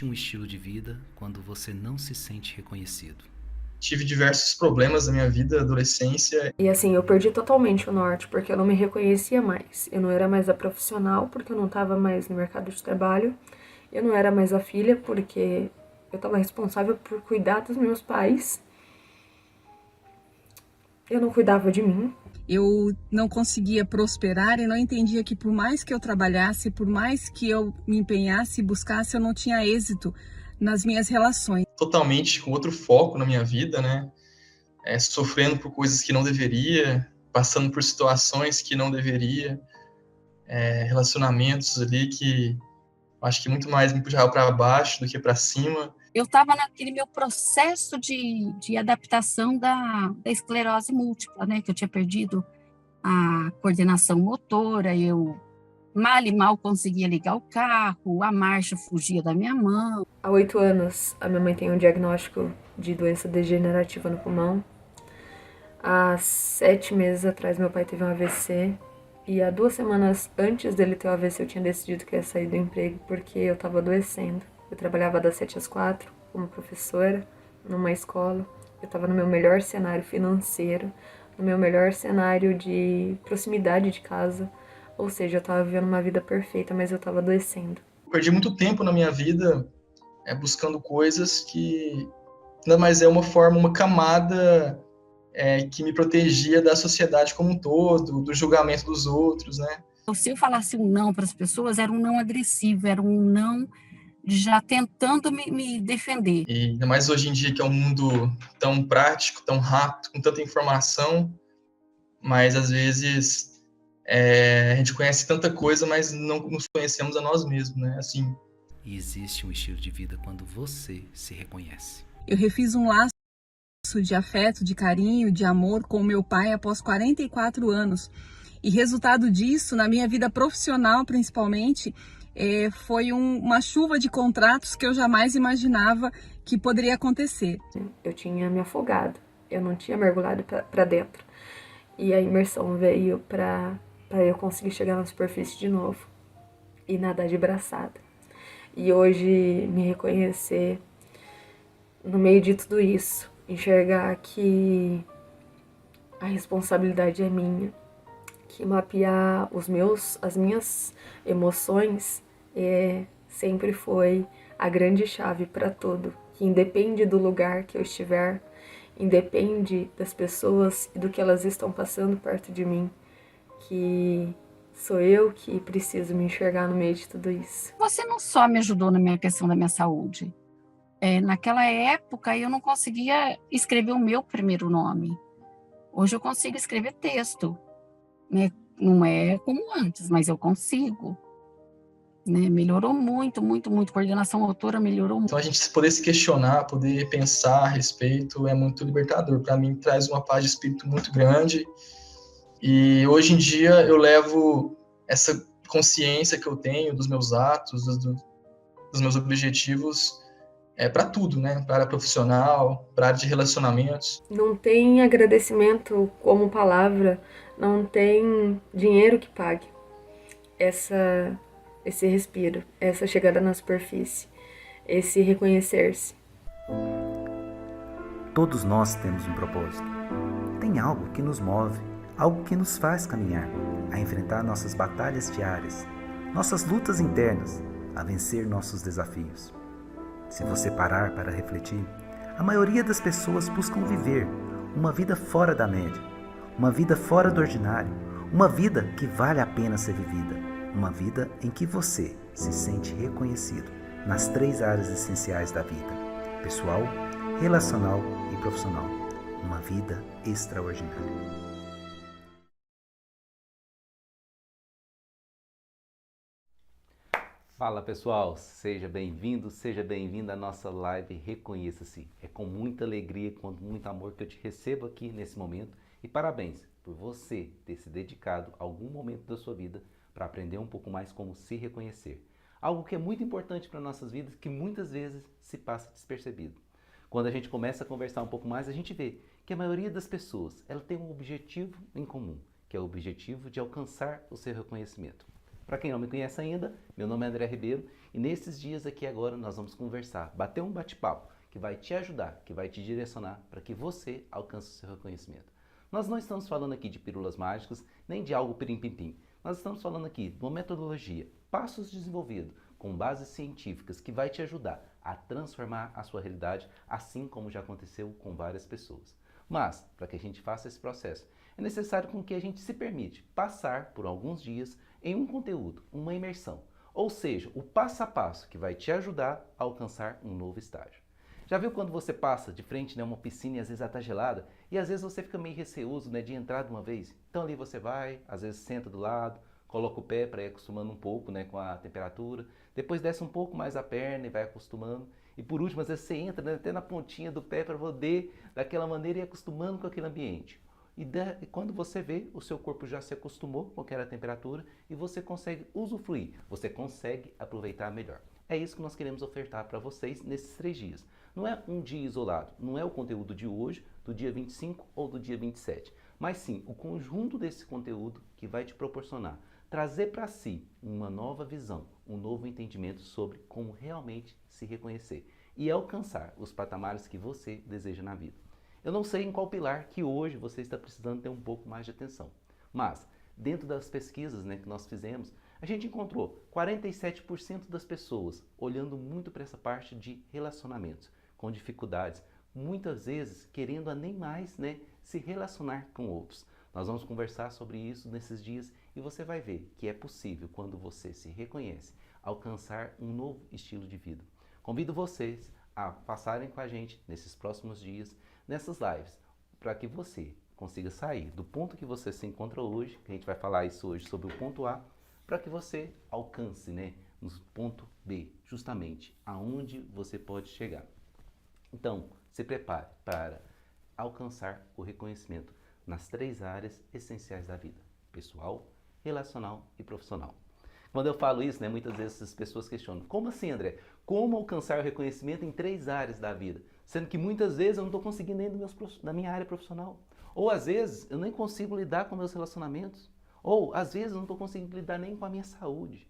Um estilo de vida quando você não se sente reconhecido. Tive diversos problemas na minha vida, adolescência. E assim, eu perdi totalmente o norte, porque eu não me reconhecia mais. Eu não era mais a profissional, porque eu não estava mais no mercado de trabalho. Eu não era mais a filha, porque eu estava responsável por cuidar dos meus pais. Eu não cuidava de mim. Eu não conseguia prosperar e não entendia que por mais que eu trabalhasse, por mais que eu me empenhasse e buscasse, eu não tinha êxito nas minhas relações. Totalmente com outro foco na minha vida, né? Sofrendo por coisas que não deveria, passando por situações que não deveria, relacionamentos ali que acho que muito mais me puxava para baixo do que para cima. Eu estava naquele meu processo de adaptação da esclerose múltipla, né? Que eu tinha perdido a coordenação motora, eu mal e mal conseguia ligar o carro, a marcha fugia da minha mão. Há 8 anos, a minha mãe tem um diagnóstico de doença degenerativa no pulmão. Há 7 meses atrás, meu pai teve um AVC. E há 2 semanas antes dele ter o AVC, eu tinha decidido que ia sair do emprego porque eu estava adoecendo. Eu trabalhava das 7 às 4 como professora numa escola. Eu estava no meu melhor cenário financeiro, no meu melhor cenário de proximidade de casa. Ou seja, eu estava vivendo uma vida perfeita, mas eu estava adoecendo. Perdi muito tempo na minha vida buscando coisas que nada mais é uma forma, uma camada que me protegia da sociedade como um todo, do julgamento dos outros, né? Se eu falasse um não para as pessoas, era um não agressivo, era um não já tentando me defender. E ainda mais hoje em dia, que é um mundo tão prático, tão rápido, com tanta informação, mas às vezes a gente conhece tanta coisa, mas não nos conhecemos a nós mesmos, né? Assim. E existe um estilo de vida quando você se reconhece. Eu refiz um laço de afeto, de carinho, de amor com meu pai após 44 anos. E resultado disso, na minha vida profissional principalmente, foi uma chuva de contratos que eu jamais imaginava que poderia acontecer. Eu tinha me afogado, eu não tinha mergulhado para dentro. E a imersão veio para eu conseguir chegar na superfície de novo e nadar de braçada. E hoje me reconhecer no meio de tudo isso, enxergar que a responsabilidade é minha, que mapear as minhas emoções sempre foi a grande chave para tudo, que independe do lugar que eu estiver, independe das pessoas e do que elas estão passando perto de mim, que sou eu que preciso me enxergar no meio de tudo isso. Você não só me ajudou na minha questão da minha saúde. Naquela época, eu não conseguia escrever o meu primeiro nome. Hoje eu consigo escrever texto, né? Não é como antes, mas eu consigo. Né? Melhorou muito, muito, muito. Coordenação motora melhorou muito. Então a gente poder se questionar, poder pensar a respeito é muito libertador. Para mim traz uma paz de espírito muito grande. E hoje em dia eu levo essa consciência que eu tenho dos meus atos, dos meus objetivos, para tudo, né? Para a área profissional, para a área de relacionamentos. Não tem agradecimento como palavra, não tem dinheiro que pague esse respiro, essa chegada na superfície, esse reconhecer-se. Todos nós temos um propósito. Tem algo que nos move, algo que nos faz caminhar, a enfrentar nossas batalhas diárias, nossas lutas internas, a vencer nossos desafios. Se você parar para refletir, a maioria das pessoas buscam viver uma vida fora da média, uma vida fora do ordinário, uma vida que vale a pena ser vivida, uma vida em que você se sente reconhecido nas 3 áreas essenciais da vida: pessoal, relacional e profissional. Uma vida extraordinária. Fala pessoal, seja bem-vindo, seja bem-vinda à nossa live Reconheça-se. É com muita alegria e com muito amor que eu te recebo aqui nesse momento e parabéns por você ter se dedicado a algum momento da sua vida para aprender um pouco mais como se reconhecer. Algo que é muito importante para nossas vidas que muitas vezes se passa despercebido. Quando a gente começa a conversar um pouco mais, a gente vê que a maioria das pessoas ela tem um objetivo em comum, que é o objetivo de alcançar o seu reconhecimento. Para quem não me conhece ainda, meu nome é André Ribeiro e nesses dias aqui agora nós vamos conversar, bater um bate-papo que vai te ajudar, que vai te direcionar para que você alcance o seu reconhecimento. Nós não estamos falando aqui de pílulas mágicas, nem de algo pirim-pim-pim. Nós estamos falando aqui de uma metodologia, passos desenvolvidos com bases científicas que vai te ajudar a transformar a sua realidade, assim como já aconteceu com várias pessoas. Mas, para que a gente faça esse processo, é necessário com que a gente se permite passar por alguns dias em um conteúdo, uma imersão, ou seja, o passo a passo que vai te ajudar a alcançar um novo estágio. Já viu quando você passa de frente, né, uma piscina e às vezes ela está gelada e às vezes você fica meio receoso, né, de entrar de uma vez? Então ali você vai, às vezes senta do lado, coloca o pé para ir acostumando um pouco, né, com a temperatura, depois desce um pouco mais a perna e vai acostumando. E por último, às vezes você entra, né, até na pontinha do pé para poder, daquela maneira, ir acostumando com aquele ambiente. E quando você vê, o seu corpo já se acostumou com aquela temperatura e você consegue usufruir, você consegue aproveitar melhor. É isso que nós queremos ofertar para vocês nesses 3 dias. Não é um dia isolado, não é o conteúdo de hoje, do dia 25 ou do dia 27, mas sim o conjunto desse conteúdo que vai te proporcionar trazer para si uma nova visão, um novo entendimento sobre como realmente se reconhecer e alcançar os patamares que você deseja na vida. Eu não sei em qual pilar que hoje você está precisando ter um pouco mais de atenção, mas dentro das pesquisas, né, que nós fizemos, a gente encontrou 47% das pessoas olhando muito para essa parte de relacionamentos, com dificuldades, muitas vezes querendo a nem mais, né, se relacionar com outros. Nós vamos conversar sobre isso nesses dias e você vai ver que é possível, quando você se reconhece, alcançar um novo estilo de vida. Convido vocês a passarem com a gente nesses próximos dias, nessas lives, para que você consiga sair do ponto que você se encontra hoje, que a gente vai falar isso hoje sobre o ponto A, para que você alcance, né, no ponto B, justamente aonde você pode chegar. Então, se prepare para alcançar o reconhecimento nas 3 áreas essenciais da vida: pessoal, relacional e profissional. Quando eu falo isso, né, muitas vezes as pessoas questionam: como assim, André? Como alcançar o reconhecimento em 3 áreas da vida? Sendo que muitas vezes eu não estou conseguindo nem da minha área profissional. Ou às vezes eu nem consigo lidar com meus relacionamentos. Ou às vezes eu não estou conseguindo lidar nem com a minha saúde.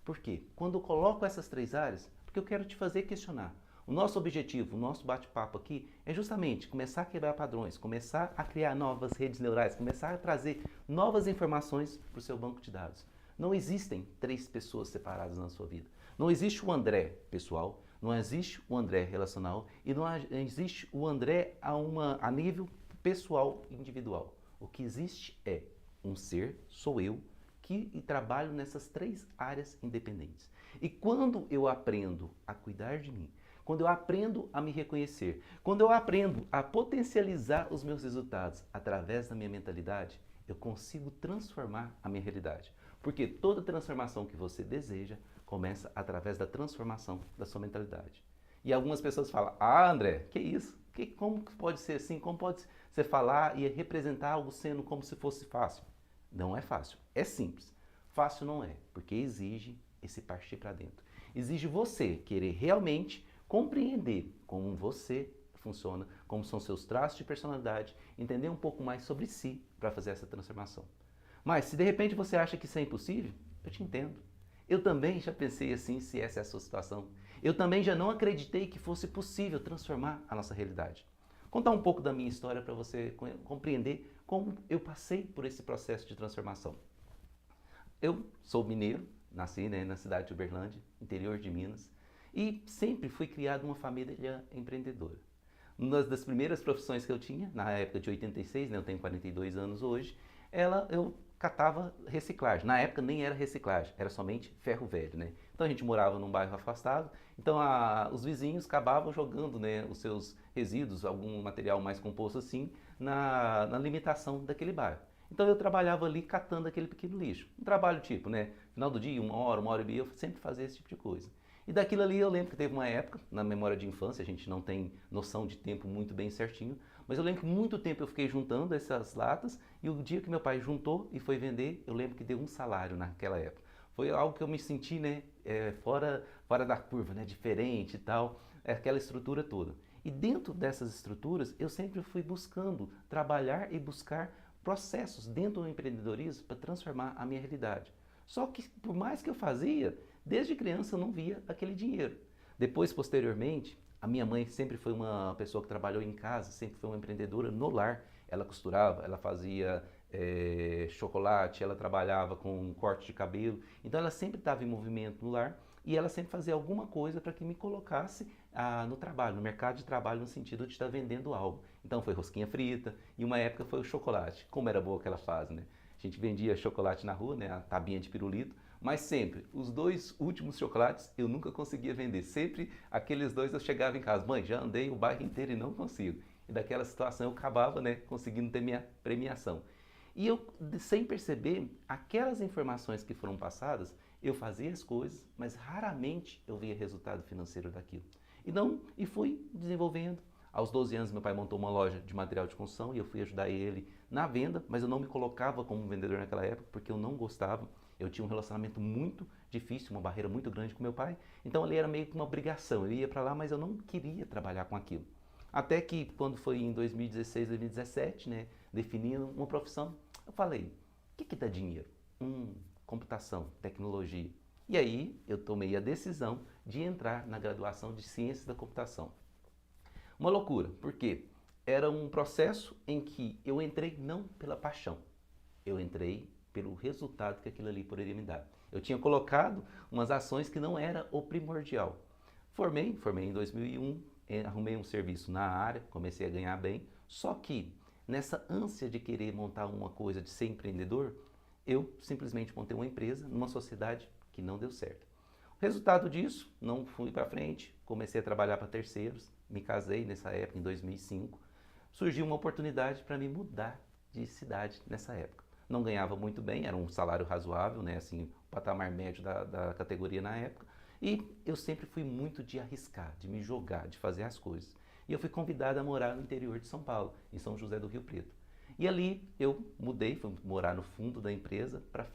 Por quê? Quando eu coloco essas 3 áreas, porque eu quero te fazer questionar. O nosso objetivo, o nosso bate-papo aqui é justamente começar a quebrar padrões, começar a criar novas redes neurais, começar a trazer novas informações para o seu banco de dados. Não existem 3 pessoas separadas na sua vida. Não existe o André pessoal, não existe o André relacional e não existe o André a nível pessoal individual. O que existe é um ser, sou eu, que trabalho nessas 3 áreas independentes. E quando eu aprendo a cuidar de mim, quando eu aprendo a me reconhecer, quando eu aprendo a potencializar os meus resultados através da minha mentalidade, eu consigo transformar a minha realidade. Porque toda transformação que você deseja começa através da transformação da sua mentalidade. E algumas pessoas falam: ah, André, que isso? Como que pode ser assim? Como pode você falar e representar algo sendo como se fosse fácil? Não é fácil, é simples. Fácil não é, porque exige esse partir para dentro. Exige você querer realmente compreender como você funciona, como são seus traços de personalidade, entender um pouco mais sobre si para fazer essa transformação. Mas se de repente você acha que isso é impossível, eu te entendo. Eu também já pensei assim, se essa é a sua situação. Eu também já não acreditei que fosse possível transformar a nossa realidade. Contar um pouco da minha história para você compreender como eu passei por esse processo de transformação. Eu sou mineiro, nasci, né, na cidade de Uberlândia, interior de Minas, e sempre fui criado numa família empreendedora. Uma das primeiras profissões que eu tinha, na época de 86, né, eu tenho 42 anos hoje, eu catava reciclagem. Na época nem era reciclagem, era somente ferro velho, né? Então a gente morava num bairro afastado, então os vizinhos acabavam jogando, né, os seus resíduos, algum material mais composto assim, na limitação daquele bairro. Então eu trabalhava ali catando aquele pequeno lixo. Um trabalho tipo, né, final do dia, uma hora e meia, eu sempre fazia esse tipo de coisa. E daquilo ali eu lembro que teve uma época, na memória de infância, a gente não tem noção de tempo muito bem certinho, mas eu lembro que muito tempo eu fiquei juntando essas latas e o dia que meu pai juntou e foi vender, eu lembro que deu um salário naquela época. Foi algo que eu me senti, né, fora da curva, né, diferente e tal, aquela estrutura toda. E dentro dessas estruturas eu sempre fui buscando trabalhar e buscar processos dentro do empreendedorismo para transformar a minha realidade. Só que por mais que eu fazia, desde criança eu não via aquele dinheiro. Depois, posteriormente, a minha mãe sempre foi uma pessoa que trabalhou em casa, sempre foi uma empreendedora no lar. Ela costurava, ela fazia chocolate, ela trabalhava com corte de cabelo. Então ela sempre estava em movimento no lar e ela sempre fazia alguma coisa para que me colocasse no trabalho, no mercado de trabalho, no sentido de estar vendendo algo. Então foi rosquinha frita e uma época foi o chocolate. Como era boa aquela fase, né? A gente vendia chocolate na rua, né? A tabinha de pirulito. Mas sempre, os 2 últimos chocolates eu nunca conseguia vender. Sempre aqueles 2 eu chegava em casa, mãe, já andei o bairro inteiro e não consigo. E daquela situação eu acabava, né, conseguindo ter minha premiação. E eu, sem perceber, aquelas informações que foram passadas, eu fazia as coisas, mas raramente eu via resultado financeiro daquilo. E fui desenvolvendo. Aos 12 anos meu pai montou uma loja de material de construção e eu fui ajudar ele na venda, mas eu não me colocava como vendedor naquela época porque eu não gostava. Eu tinha um relacionamento muito difícil, uma barreira muito grande com meu pai, então ali era meio que uma obrigação. Eu ia para lá, mas eu não queria trabalhar com aquilo. Até que quando foi em 2016, 2017, né, definindo uma profissão, eu falei, o que dá dinheiro? Computação, tecnologia. E aí eu tomei a decisão de entrar na graduação de Ciências da Computação. Uma loucura, porque era um processo em que eu entrei não pela paixão, eu entrei pelo resultado que aquilo ali poderia me dar. Eu tinha colocado umas ações que não era o primordial. Formei em 2001, arrumei um serviço na área, comecei a ganhar bem, só que nessa ânsia de querer montar uma coisa, de ser empreendedor, eu simplesmente montei uma empresa numa sociedade que não deu certo. O resultado disso, não fui para frente, comecei a trabalhar para terceiros, me casei nessa época, em 2005, surgiu uma oportunidade para me mudar de cidade nessa época. Não ganhava muito bem, era um salário razoável, né, assim, o patamar médio da categoria na época, e eu sempre fui muito de arriscar, de me jogar, de fazer as coisas. E eu fui convidado a morar no interior de São Paulo, em São José do Rio Preto. E ali eu mudei, fui morar no fundo da empresa para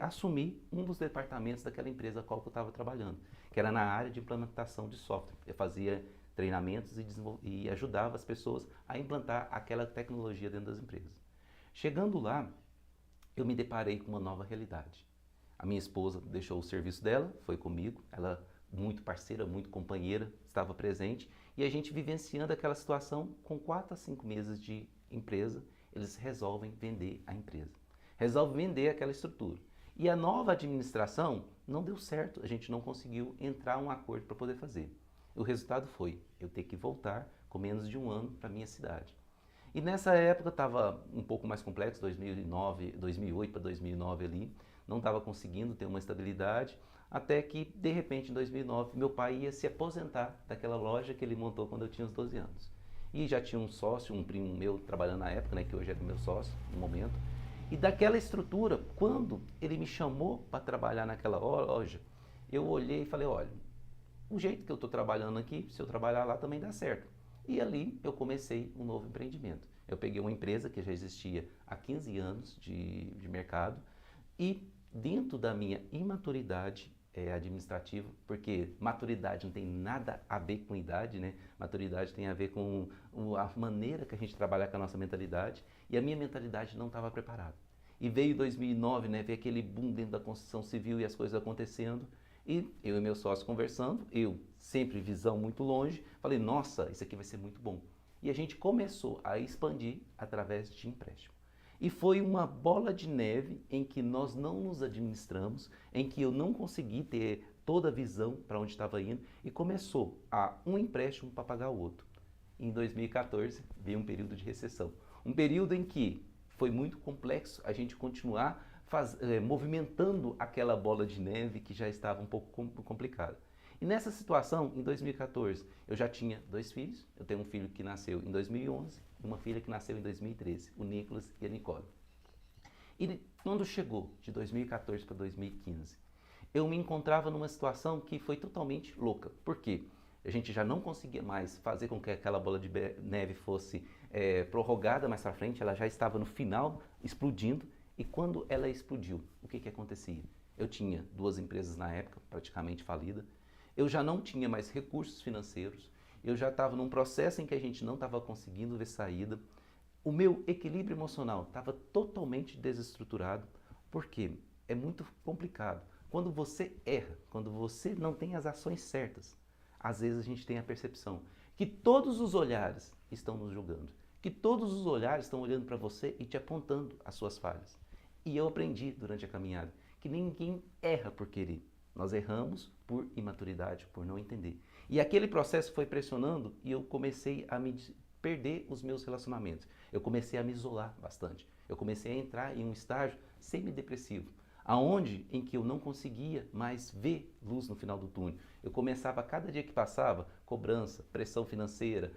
assumir um dos departamentos daquela empresa a qual eu estava trabalhando, que era na área de implementação de software. Eu fazia treinamentos e ajudava as pessoas a implantar aquela tecnologia dentro das empresas. Chegando lá, eu me deparei com uma nova realidade. A minha esposa deixou o serviço dela, foi comigo, ela muito parceira, muito companheira, estava presente, e a gente vivenciando aquela situação com 4 a 5 meses de empresa, eles resolvem vender a empresa, resolvem vender aquela estrutura. E a nova administração não deu certo, a gente não conseguiu entrar em um acordo para poder fazer. O resultado foi eu ter que voltar com menos de 1 ano para minha cidade. E nessa época estava um pouco mais complexo, 2008 para 2009 ali, não estava conseguindo ter uma estabilidade, até que de repente em 2009 meu pai ia se aposentar daquela loja que ele montou quando eu tinha uns 12 anos. E já tinha um sócio, um primo meu trabalhando na época, né, que hoje era meu sócio no momento. E daquela estrutura, quando ele me chamou para trabalhar naquela loja, eu olhei e falei, olha, o jeito que eu estou trabalhando aqui, se eu trabalhar lá também dá certo. E ali eu comecei um novo empreendimento. Eu peguei uma empresa que já existia há 15 anos de mercado e dentro da minha imaturidade administrativa, porque maturidade não tem nada a ver com idade, né? Maturidade tem a ver com a maneira que a gente trabalha com a nossa mentalidade e a minha mentalidade não estava preparada. E veio 2009, né? Veio aquele boom dentro da construção civil e as coisas acontecendo. E eu e meu sócio conversando, eu sempre visão muito longe, falei, nossa, isso aqui vai ser muito bom. E a gente começou a expandir através de empréstimo. E foi uma bola de neve em que nós não nos administramos, em que eu não consegui ter toda a visão para onde estava indo e começou um empréstimo para pagar o outro. Em 2014 veio um período de recessão, um período em que foi muito complexo a gente continuar movimentando aquela bola de neve que já estava um pouco complicada. E nessa situação, em 2014, eu já tinha 2 filhos. Eu tenho um filho que nasceu em 2011 e uma filha que nasceu em 2013, o Nicolas e a Nicole. E quando chegou de 2014 para 2015, eu me encontrava numa situação que foi totalmente louca. Por quê? A gente já não conseguia mais fazer com que aquela bola de neve fosse prorrogada mais para frente, ela já estava no final, explodindo. E quando ela explodiu, o que acontecia? Eu tinha 2 empresas na época, praticamente falidas. Eu já não tinha mais recursos financeiros. Eu já estava num processo em que a gente não estava conseguindo ver saída. O meu equilíbrio emocional estava totalmente desestruturado, porque é muito complicado. Quando você erra, quando você não tem as ações certas, às vezes a gente tem a percepção que todos os olhares estão nos julgando, que todos os olhares estão olhando para você e te apontando as suas falhas. E eu aprendi durante a caminhada que ninguém erra por querer. Nós erramos por imaturidade, por não entender. E aquele processo foi pressionando e eu comecei a perder os meus relacionamentos. Eu comecei a me isolar bastante. Eu comecei a entrar em um estágio semidepressivo, aonde em que eu não conseguia mais ver luz no final do túnel. Eu começava, cada dia que passava, cobrança, pressão financeira,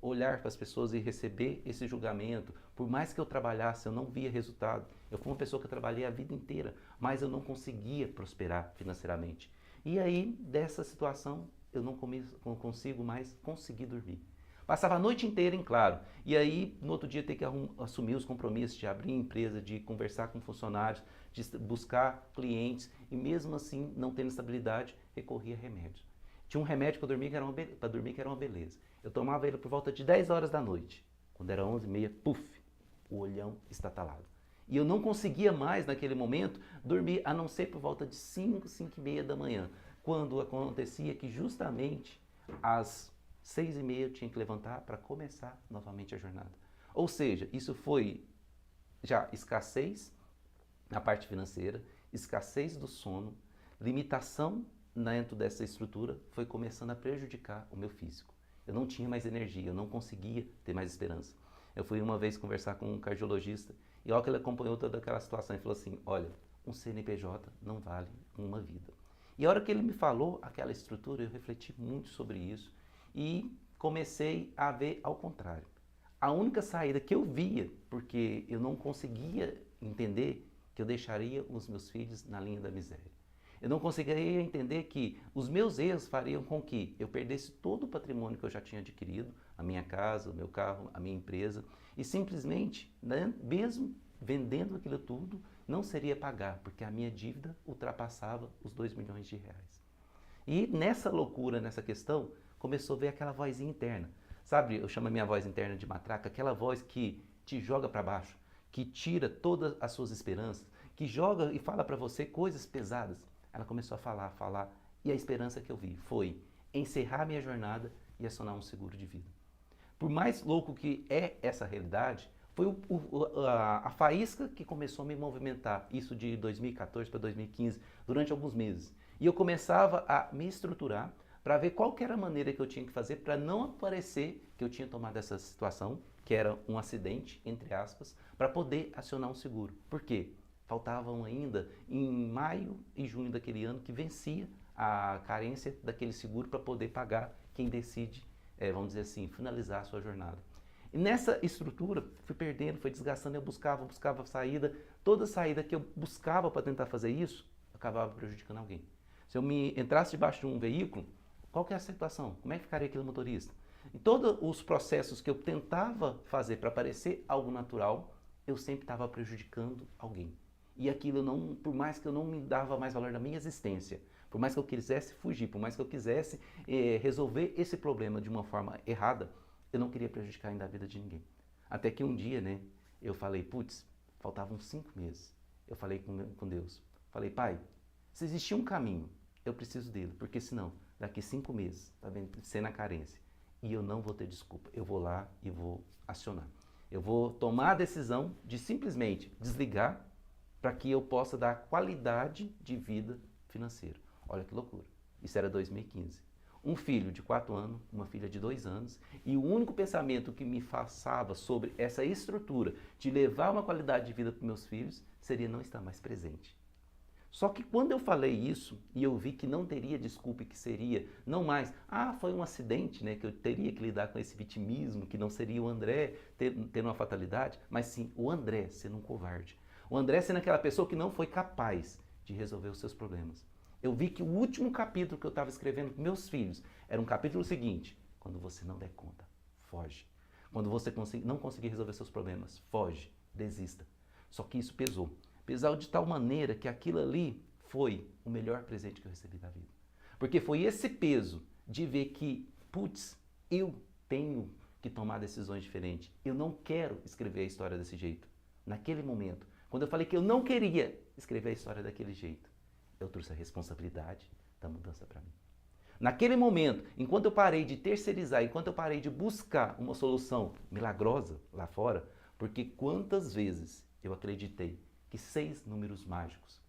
olhar para as pessoas e receber esse julgamento. Por mais que eu trabalhasse, eu não via resultado. Eu fui uma pessoa que eu trabalhei a vida inteira, mas eu não conseguia prosperar financeiramente. E aí, dessa situação, eu não consigo mais conseguir dormir. Passava a noite inteira em claro. E aí, no outro dia, ter que assumir os compromissos de abrir empresa, de conversar com funcionários, de buscar clientes. E mesmo assim, não tendo estabilidade, recorria a remédio. Tinha um remédio para dormir que era uma beleza. Eu tomava ele por volta de 10 horas da noite. Quando era 11h30, puf, o olhão estatalado. E eu não conseguia mais, naquele momento, dormir, a não ser por volta de 5, 5h30 da manhã. Quando acontecia que justamente às 6h30 eu tinha que levantar para começar novamente a jornada. Ou seja, isso foi já escassez na parte financeira, escassez do sono, limitação dentro dessa estrutura, foi começando a prejudicar o meu físico. Eu não tinha mais energia, eu não conseguia ter mais esperança. Eu fui uma vez conversar com um cardiologista e olha que ele acompanhou toda aquela situação e falou assim, olha, um CNPJ não vale uma vida. E a hora que ele me falou aquela estrutura, eu refleti muito sobre isso e comecei a ver ao contrário. A única saída que eu via, porque eu não conseguia entender que eu deixaria os meus filhos na linha da miséria. Eu não conseguiria entender que os meus erros fariam com que eu perdesse todo o patrimônio que eu já tinha adquirido, a minha casa, o meu carro, a minha empresa, e simplesmente, né, mesmo vendendo aquilo tudo, não seria pagar, porque a minha dívida ultrapassava os 2 milhões de reais. E nessa loucura, nessa questão, começou a ver aquela vozinha interna. Sabe, eu chamo a minha voz interna de matraca, aquela voz que te joga para baixo, que tira todas as suas esperanças, que joga e fala para você coisas pesadas. Ela começou a falar, e a esperança que eu vi foi encerrar minha jornada e acionar um seguro de vida. Por mais louco que é essa realidade, foi a faísca que começou a me movimentar, isso de 2014 para 2015, durante alguns meses. E eu começava a me estruturar para ver qual que era a maneira que eu tinha que fazer para não aparecer que eu tinha tomado essa situação, que era um acidente, entre aspas, para poder acionar um seguro. Por quê? Faltavam ainda em maio e junho daquele ano que vencia a carência daquele seguro para poder pagar quem decide, vamos dizer assim, finalizar a sua jornada. E nessa estrutura, fui perdendo, foi desgastando, eu buscava saída, toda saída que eu buscava para tentar fazer isso, acabava prejudicando alguém. Se eu me entrasse debaixo de um veículo, qual que é a situação? Como é que ficaria aquele motorista? E todos os processos que eu tentava fazer para parecer algo natural, eu sempre estava prejudicando alguém. E aquilo, não, por mais que eu não me dava mais valor na minha existência, por mais que eu quisesse fugir, por mais que eu quisesse resolver esse problema de uma forma errada, eu não queria prejudicar ainda a vida de ninguém. Até que um dia, né, eu falei, putz, faltavam 5 meses. Eu falei com Deus, falei, Pai, se existir um caminho, eu preciso dele, porque senão, daqui 5 meses, tá vendo, sendo a carência, e eu não vou ter desculpa, eu vou lá e vou acionar. Eu vou tomar a decisão de simplesmente desligar para que eu possa dar qualidade de vida financeira. Olha que loucura. Isso era 2015. Um filho de 4 anos, uma filha de 2 anos, e o único pensamento que me passava sobre essa estrutura de levar uma qualidade de vida para meus filhos seria não estar mais presente. Só que quando eu falei isso e eu vi que não teria desculpa e que seria não mais, foi um acidente, né, que eu teria que lidar com esse vitimismo, que não seria o André tendo uma fatalidade, mas sim o André sendo um covarde. O André sendo aquela pessoa que não foi capaz de resolver os seus problemas. Eu vi que o último capítulo que eu estava escrevendo para meus filhos era um capítulo seguinte: quando você não der conta, foge. Quando você não conseguir resolver seus problemas, foge, desista. Só que isso pesou. Pesou de tal maneira que aquilo ali foi o melhor presente que eu recebi da vida. Porque foi esse peso de ver que, putz, eu tenho que tomar decisões diferentes. Eu não quero escrever a história desse jeito. Naquele momento, quando eu falei que eu não queria escrever a história daquele jeito, eu trouxe a responsabilidade da mudança para mim. Naquele momento, enquanto eu parei de terceirizar, enquanto eu parei de buscar uma solução milagrosa lá fora, porque quantas vezes eu acreditei que 6 números mágicos,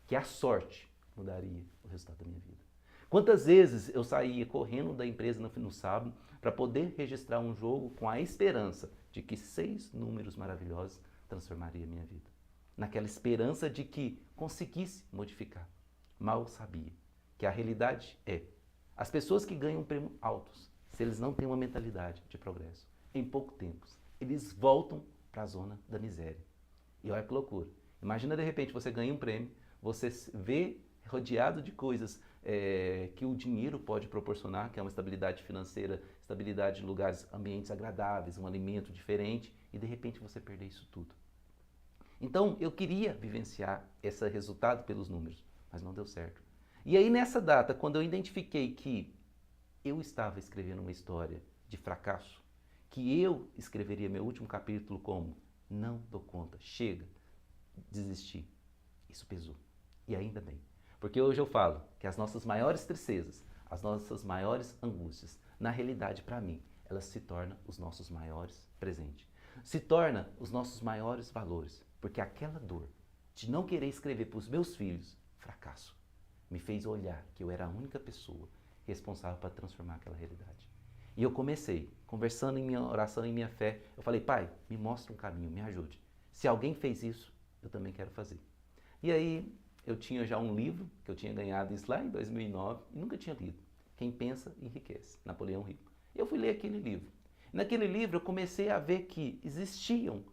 que a sorte mudaria o resultado da minha vida. Quantas vezes eu saía correndo da empresa no sábado para poder registrar um jogo com a esperança de que 6 números maravilhosos transformaria a minha vida. Naquela esperança de que conseguisse modificar. Mal sabia que a realidade é, as pessoas que ganham prêmios altos, se eles não têm uma mentalidade de progresso, em pouco tempo, eles voltam para a zona da miséria. E olha que loucura. Imagina de repente você ganha um prêmio, você vê rodeado de coisas que o dinheiro pode proporcionar, que é uma estabilidade financeira, estabilidade de lugares, ambientes agradáveis, um alimento diferente, e de repente você perder isso tudo. Então eu queria vivenciar esse resultado pelos números, mas não deu certo. E aí nessa data, quando eu identifiquei que eu estava escrevendo uma história de fracasso, que eu escreveria meu último capítulo como não dou conta, chega, desisti, isso pesou. E ainda bem. Porque hoje eu falo que as nossas maiores tristezas, as nossas maiores angústias, na realidade, para mim, elas se tornam os nossos maiores presentes. Se tornam os nossos maiores valores. Porque aquela dor de não querer escrever para os meus filhos, fracasso, me fez olhar que eu era a única pessoa responsável para transformar aquela realidade. E eu comecei, conversando em minha oração, em minha fé, eu falei, pai, me mostra um caminho, me ajude. Se alguém fez isso, eu também quero fazer. E aí, eu tinha já um livro, que eu tinha ganhado isso lá em 2009, e nunca tinha lido. Quem pensa, enriquece, Napoleão Hill. Eu fui ler aquele livro. Naquele livro eu comecei a ver que existiam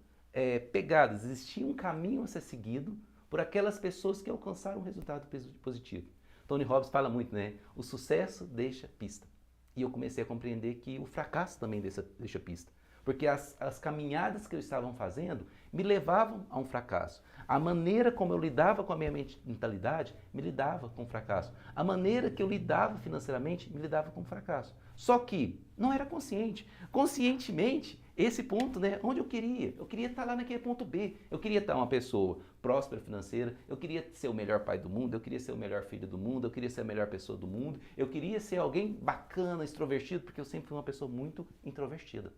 pegadas, existia um caminho a ser seguido por aquelas pessoas que alcançaram um resultado positivo. Tony Robbins fala muito, né? O sucesso deixa pista. E eu comecei a compreender que o fracasso também deixa pista. Porque as caminhadas que eu estava fazendo me levavam a um fracasso. A maneira como eu lidava com a minha mentalidade me lidava com o fracasso. A maneira que eu lidava financeiramente me lidava com o fracasso. Só que não era consciente. Conscientemente, esse ponto, né, onde eu queria estar lá naquele ponto B. Eu queria estar uma pessoa próspera financeira, eu queria ser o melhor pai do mundo, eu queria ser o melhor filho do mundo, eu queria ser a melhor pessoa do mundo, eu queria ser alguém bacana, extrovertido, porque eu sempre fui uma pessoa muito introvertida.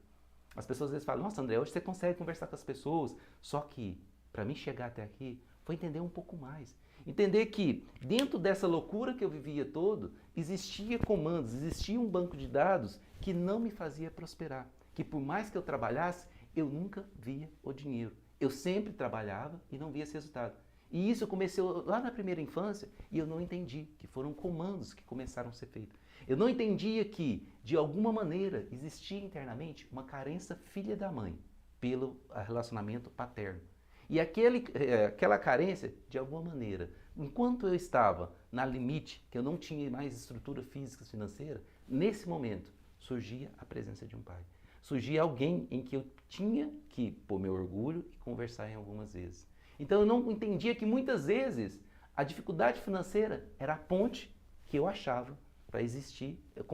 As pessoas às vezes falam, nossa André, hoje você consegue conversar com as pessoas. Só que, para mim chegar até aqui, foi entender um pouco mais. Entender que, dentro dessa loucura que eu vivia todo, existia comandos, existia um banco de dados que não me fazia prosperar. Que por mais que eu trabalhasse, eu nunca via o dinheiro. Eu sempre trabalhava e não via esse resultado. E isso eu comecei lá na primeira infância e eu não entendi que foram comandos que começaram a ser feitos. Eu não entendia que, de alguma maneira, existia internamente uma carência filha da mãe pelo relacionamento paterno. E aquela carência, de alguma maneira, enquanto eu estava na limite, que eu não tinha mais estrutura física e financeira, nesse momento surgia a presença de um pai. Surgia alguém em que eu tinha que pôr meu orgulho e conversar em algumas vezes. Então eu não entendia que muitas vezes a dificuldade financeira era a ponte que eu achava para existir, eu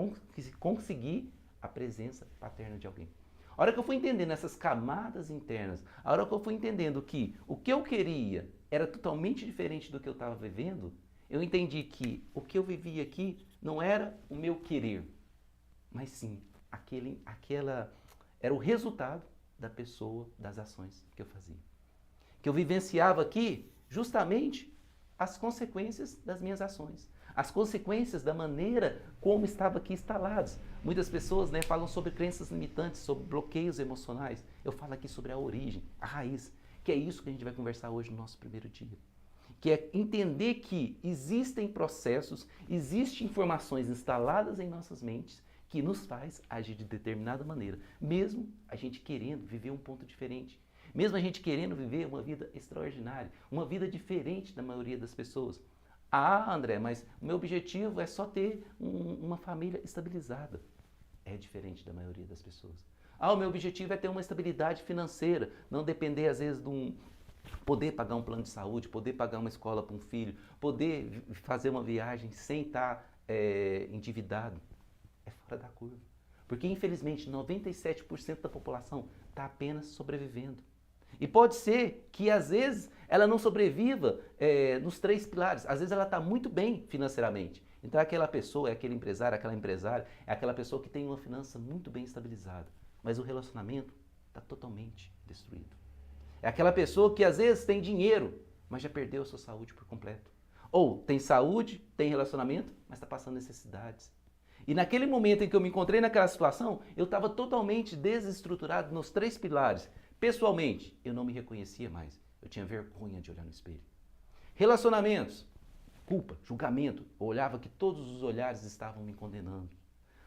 conseguir a presença paterna de alguém. A hora que eu fui entendendo essas camadas internas, a hora que eu fui entendendo que o que eu queria era totalmente diferente do que eu estava vivendo, eu entendi que o que eu vivia aqui não era o meu querer, mas sim era o resultado da pessoa, das ações que eu fazia. Que eu vivenciava aqui justamente as consequências das minhas ações. As consequências da maneira como estava aqui instalados. Muitas pessoas, né, falam sobre crenças limitantes, sobre bloqueios emocionais. Eu falo aqui sobre a origem, a raiz, que é isso que a gente vai conversar hoje no nosso primeiro dia. Que é entender que existem processos, existem informações instaladas em nossas mentes que nos faz agir de determinada maneira, mesmo a gente querendo viver um ponto diferente. Mesmo a gente querendo viver uma vida extraordinária, uma vida diferente da maioria das pessoas. Ah, André, mas o meu objetivo é só ter uma família estabilizada. É diferente da maioria das pessoas. Ah, o meu objetivo é ter uma estabilidade financeira, não depender às vezes poder pagar um plano de saúde, poder pagar uma escola para um filho, poder fazer uma viagem sem estar endividado. É fora da curva. Porque infelizmente 97% da população está apenas sobrevivendo. E pode ser que, às vezes, ela não sobreviva nos 3 pilares. Às vezes ela está muito bem financeiramente. Então aquela pessoa, é aquele empresário, aquela empresária, é aquela pessoa que tem uma finança muito bem estabilizada. Mas o relacionamento está totalmente destruído. É aquela pessoa que às vezes tem dinheiro, mas já perdeu a sua saúde por completo. Ou tem saúde, tem relacionamento, mas está passando necessidades. E naquele momento em que eu me encontrei naquela situação, eu estava totalmente desestruturado nos 3 pilares. Pessoalmente, eu não me reconhecia mais. Eu tinha vergonha de olhar no espelho. Relacionamentos, culpa, julgamento. Eu olhava que todos os olhares estavam me condenando.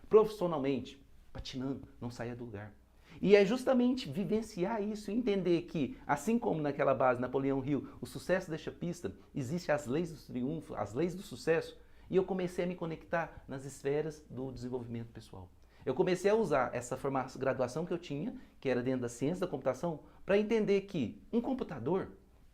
Profissionalmente, patinando, não saía do lugar. E é justamente vivenciar isso e entender que, assim como naquela base Napoleão Hill, o sucesso deixa pista, existem as leis do triunfo, as leis do sucesso, e eu comecei a me conectar nas esferas do desenvolvimento pessoal. Eu comecei a usar essa graduação que eu tinha, que era dentro da ciência da computação, para entender que um computador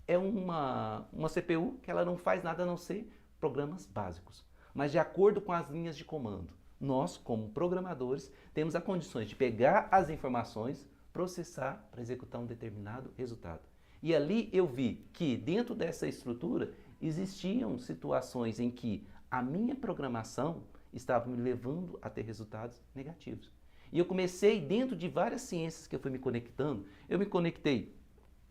é uma CPU que ela não faz nada a não ser programas básicos, mas de acordo com as linhas de comando. Nós, como programadores, temos as condições de pegar as informações, processar para executar um determinado resultado. E ali eu vi que dentro dessa estrutura existiam situações em que a minha programação estava me levando a ter resultados negativos. E eu comecei, dentro de várias ciências que eu fui me conectando, eu me conectei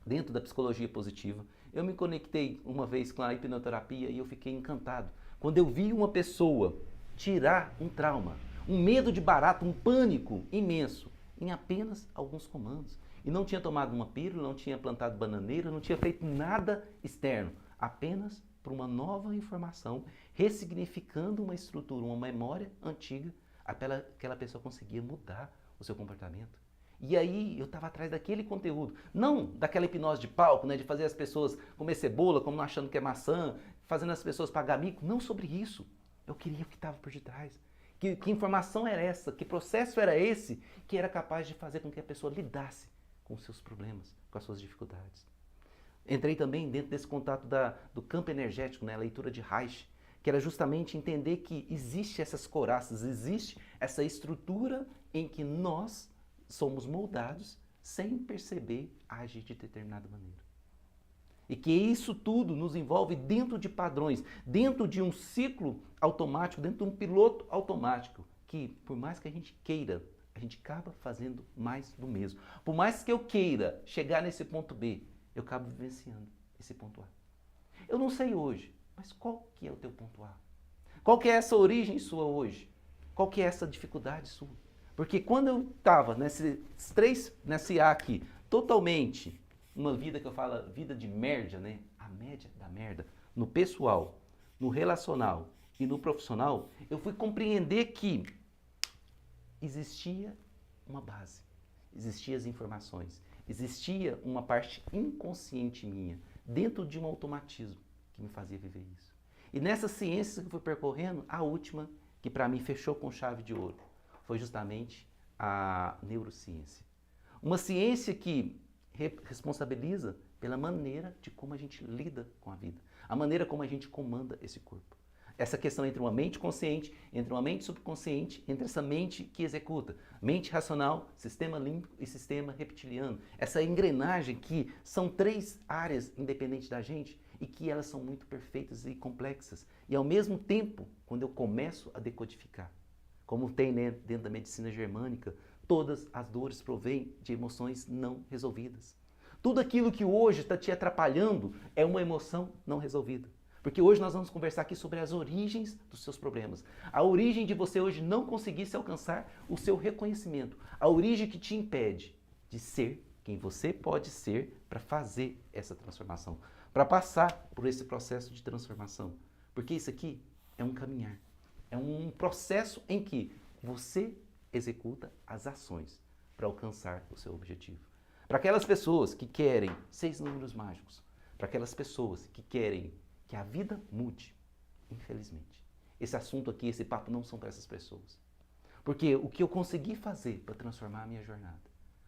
dentro da psicologia positiva, eu me conectei uma vez com a hipnoterapia e eu fiquei encantado. Quando eu vi uma pessoa tirar um trauma, um medo de barata, um pânico imenso, em apenas alguns comandos. E não tinha tomado uma pílula, não tinha plantado bananeira, não tinha feito nada externo, apenas por uma nova informação, ressignificando uma estrutura, uma memória antiga, aquela pessoa conseguia mudar o seu comportamento. E aí eu estava atrás daquele conteúdo, não daquela hipnose de palco, né, de fazer as pessoas comer cebola, como achando que é maçã, fazendo as pessoas pagar mico, não sobre isso. Eu queria o que estava por detrás. Que informação era essa? Que processo era esse que era capaz de fazer com que a pessoa lidasse com os seus problemas, com as suas dificuldades? Entrei também dentro desse contato do campo energético, né, a leitura de Reich, que era justamente entender que existe essas coraças, existe essa estrutura em que nós somos moldados sem perceber agir de determinada maneira. E que isso tudo nos envolve dentro de padrões, dentro de um ciclo automático, dentro de um piloto automático, que por mais que a gente queira, a gente acaba fazendo mais do mesmo. Por mais que eu queira chegar nesse ponto B, eu acabo vivenciando esse ponto A. Eu não sei hoje, mas qual que é o teu ponto A? Qual que é essa origem sua hoje? Qual que é essa dificuldade sua? Porque quando eu estava nesse A aqui, totalmente uma vida que eu falo, vida de merda, né? A média da merda. No pessoal, no relacional e no profissional, eu fui compreender que existia uma base, existiam as informações, existia uma parte inconsciente minha, dentro de um automatismo que me fazia viver isso. E nessa ciência que eu fui percorrendo, a última, que para mim fechou com chave de ouro, foi justamente a neurociência. Uma ciência que responsabiliza pela maneira de como a gente lida com a vida, a maneira como a gente comanda esse corpo. Essa questão entre uma mente consciente, entre uma mente subconsciente, entre essa mente que executa, mente racional, sistema límbico e sistema reptiliano. Essa engrenagem que são 3 áreas independentes da gente e que elas são muito perfeitas e complexas. E ao mesmo tempo, quando eu começo a decodificar, como tem, né, dentro da medicina germânica, todas as dores provêm de emoções não resolvidas. Tudo aquilo que hoje está te atrapalhando é uma emoção não resolvida. Porque hoje nós vamos conversar aqui sobre as origens dos seus problemas. A origem de você hoje não conseguir se alcançar o seu reconhecimento. A origem que te impede de ser quem você pode ser para fazer essa transformação. Para passar por esse processo de transformação. Porque isso aqui é um caminhar. É um processo em que você executa as ações para alcançar o seu objetivo. Para aquelas pessoas que querem 6 números mágicos, para aquelas pessoas que querem que a vida mude, infelizmente, esse assunto aqui, esse papo não são para essas pessoas. Porque o que eu consegui fazer para transformar a minha jornada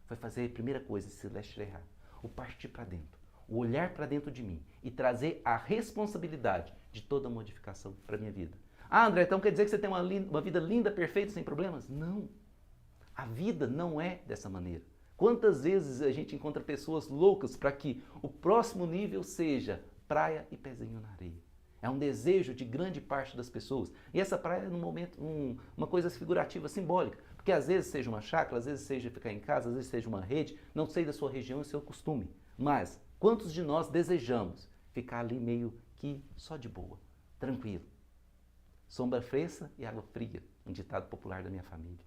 foi fazer a primeira coisa, se errar, o partir para dentro, o olhar para dentro de mim e trazer a responsabilidade de toda a modificação para a minha vida. Ah, André, então quer dizer que você tem uma vida linda, perfeita, sem problemas? Não. A vida não é dessa maneira. Quantas vezes a gente encontra pessoas loucas para que o próximo nível seja praia e pezinho na areia? É um desejo de grande parte das pessoas. E essa praia é, no momento, uma coisa figurativa, simbólica. Porque às vezes seja uma chácara, às vezes seja ficar em casa, às vezes seja uma rede, não sei da sua região e seu costume. Mas quantos de nós desejamos ficar ali meio que só de boa, tranquilo? Sombra fresca e água fria, um ditado popular da minha família.